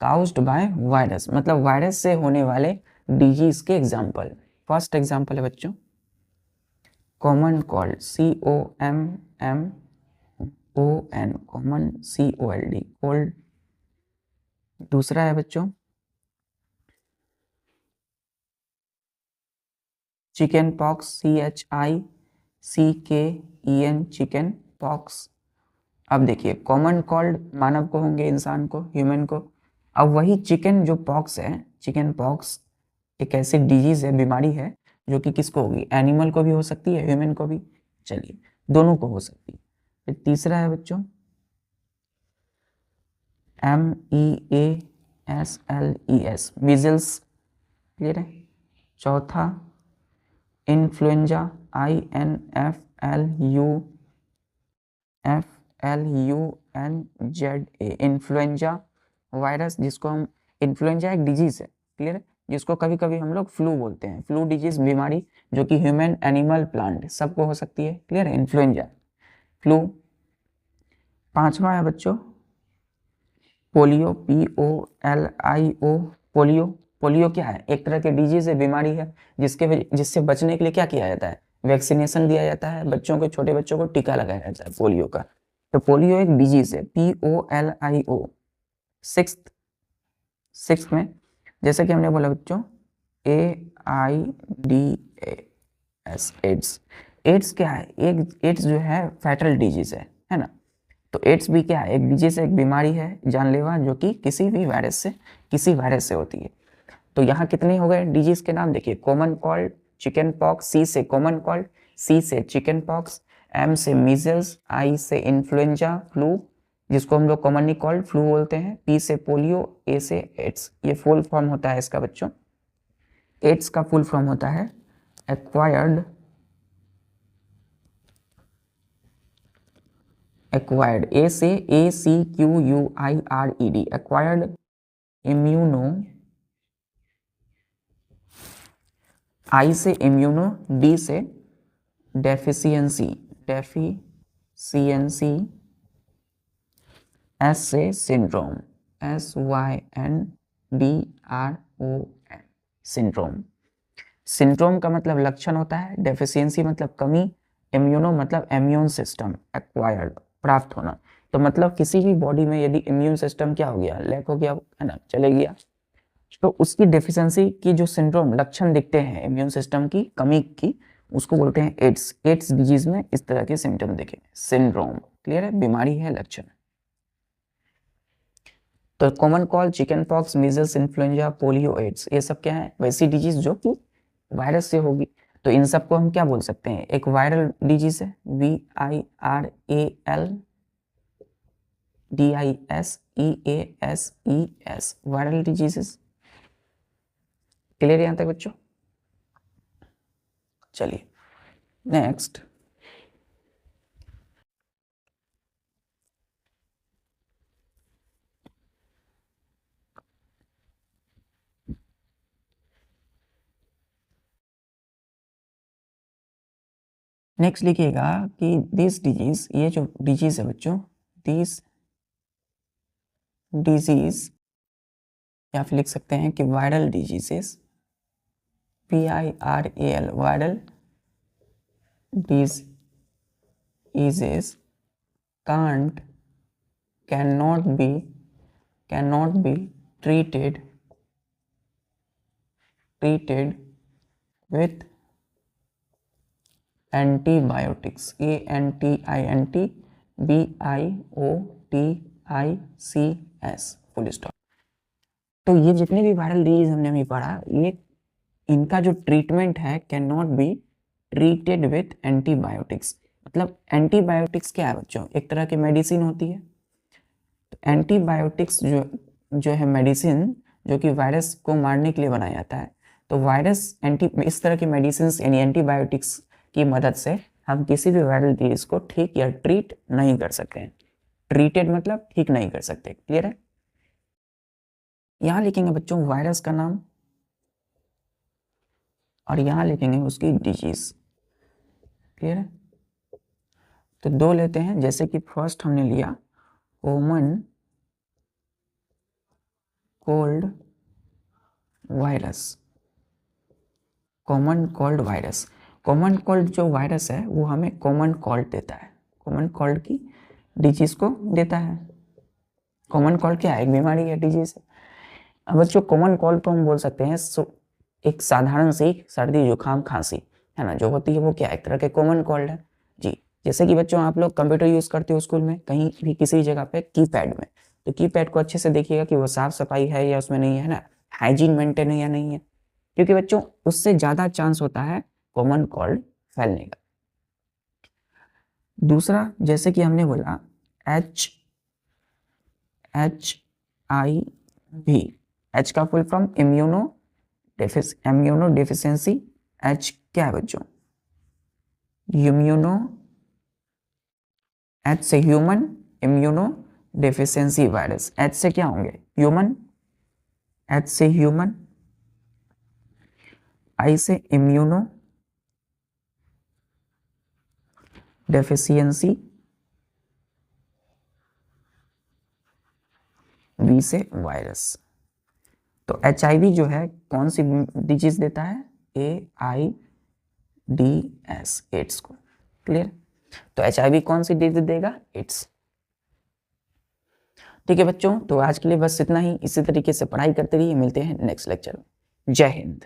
caused by virus, मतलब वायरस से होने वाले डिजीज के एग्जाम्पल। फर्स्ट एग्जाम्पल है बच्चों common cold, COMMON, common COLD, cold. दूसरा है बच्चों chicken pox, CHICKEN, chicken pox. अब देखिए, कॉमन कोल्ड मानव को होंगे, इंसान को, ह्यूमन को। अब वही चिकन जो पॉक्स है, चिकन पॉक्स एक ऐसी डिजीज है, बीमारी है, जो कि किसको होगी? एनिमल को भी हो सकती है, ह्यूमन को भी। चलिए, दोनों को हो सकती है। फिर तीसरा है बच्चों MEASLES, मीजल्स। क्लियर है? चौथा इन्फ्लुएंजा, INFLUENZA, इन्फ्लुएंजा वायरस, जिसको हम, इन्फ्लुएंजा एक डिजीज है, क्लियर है, जिसको कभी कभी हम लोग फ्लू बोलते हैं। फ्लू डिजीज बीमारी जो कि ह्यूमन, एनिमल, प्लांट सबको हो सकती है। क्लियर है? Influenza, flu. पांचवा है बच्चों पोलियो, POLIO, पोलियो। पोलियो क्या है? एक तरह की डिजीज है, बीमारी है, जिससे बचने के लिए क्या किया जाता है? वैक्सीनेशन दिया जाता है, बच्चों को, छोटे बच्चों को टीका लगाया जाता है पोलियो का। तो पोलियो एक डिजीज है, POLIO। सिक्स्थ में जैसे कि हमने बोला बच्चों AIDS, एड्स। एड्स क्या है? एक एड्स जो है फैटल डिजीज है ना। तो एड्स भी क्या है? एक डिजीज, एक बीमारी है जानलेवा, जो कि किसी वायरस से होती है। तो यहाँ कितने हो गए डिजीज के नाम? देखिए, common cold, chicken pox, C से कॉमन कोल्ड, C से चिकन पॉक्स, M से मीजल्स, I से इन्फ्लुएंजा, फ्लू, जिसको हम लोग कॉमनली कोल्ड फ्लू बोलते हैं, P से पोलियो, A से एड्स। ये फुल फॉर्म होता है इसका बच्चों। एड्स का फुल फॉर्म होता है acquired ACQUIRED, acquired immuno, I से इम्यूनो, D से डेफिशिएंसी, S से सिंड्रोम, SYNDROM, सिंड्रोम। सिंड्रोम का मतलब लक्षण होता है, डेफिशिएंसी मतलब कमी, इम्यूनो मतलब इम्यून सिस्टम, एक्वायर्ड प्राप्त होना। तो मतलब किसी भी बॉडी में यदि इम्यून सिस्टम क्या हो गया? लैक हो गया, है ना, चले गया, तो उसकी डेफिशिएंसी की जो सिंड्रोम लक्षण दिखते हैं इम्यून सिस्टम की कमी की, उसको बोलते हैं एड्स। एड्स डिजीज में इस तरह के सिम्टम देखें, सिंड्रोम। क्लियर है? बीमारी है, लक्षण। तो common cold, chicken pox, measles, influenza, polio, AIDS, ये सब क्या है? वैसी डिजीज जो कि वायरस से होगी। तो इन सबको हम क्या बोल सकते हैं? एक वायरल डिजीज है, VIRAL, DISEASES, viral diseases. Clear यहां तक बच्चों? चलिए नेक्स्ट, नेक्स्ट लिखिएगा कि दिस डिजीज, ये जो डिजीज है बच्चों, दिस डिजीज, या फिर लिख सकते हैं कि viral diseases, VIRAL, viral diseases cannot be treated with antibiotics, ANTINTBIOTICS, full stop. तो ये जितने भी वायरल डिजीज हमने अभी पढ़ा, ये इनका जो ट्रीटमेंट है can not be treated with antibiotics. मतलब एंटीबायोटिक्स क्या है बच्चों? एक तरह की मेडिसिन होती है। तो एंटीबायोटिक्स जो है मेडिसिन, जो कि वायरस को मारने के लिए बनाया जाता है। तो वायरस इस तरह की मेडिसिन यानी एंटीबायोटिक्स की मदद से हम किसी भी वायरल डिजीज को ठीक या ट्रीट नहीं कर सकते हैं। ट्रीटेड मतलब ठीक नहीं कर सकते। क्लियर है? यहां लिखेंगे बच्चों वायरस का नाम और यहां लिखेंगे उसकी डिजीज। क्लियर है? तो दो लेते हैं, जैसे कि फर्स्ट हमने लिया common cold virus. Common cold virus, common cold जो वायरस है वो हमें कॉमन कोल्ड देता है, कॉमन कोल्ड की डिजीज को देता है। कॉमन कोल्ड क्या है? एक बीमारी है, डिजीज है। अब बच्चों कॉमन कोल्ड को हम बोल सकते हैं एक साधारण सी सर्दी जुकाम खांसी, है ना, जो होती है वो क्या है? एक तरह के कॉमन कोल्ड है जी। जैसे कि बच्चों आप लोग कंप्यूटर यूज करते हो स्कूल में, कहीं भी किसी जगह पे कीपैड में, तो कीपैड को अच्छे से देखिएगा कि वो साफ सफाई है या उसमें नहीं है ना, हाइजीन मेंटेन है या नहीं है, क्योंकि बच्चों उससे ज्यादा चांस होता है कॉमन कोल्ड फैलने का। दूसरा, जैसे कि हमने बोला HIV, एच का full form immuno deficiency. H क्या है बच्चों? इम्यूनो, एच से human, immuno deficiency virus. H से क्या होंगे? ह्यूमन, एच से ह्यूमन, आई से इम्यूनो डेफिशिएंसी, वी से वायरस। तो HIV जो है कौन सी डिजीज देता है? AIDS, एड्स को। क्लियर? तो HIV कौन सी डिजीज देगा? एड्स। ठीक है बच्चों, तो आज के लिए बस इतना ही। इसी तरीके से पढ़ाई करते रहिए। मिलते हैं नेक्स्ट लेक्चर में। जय हिंद।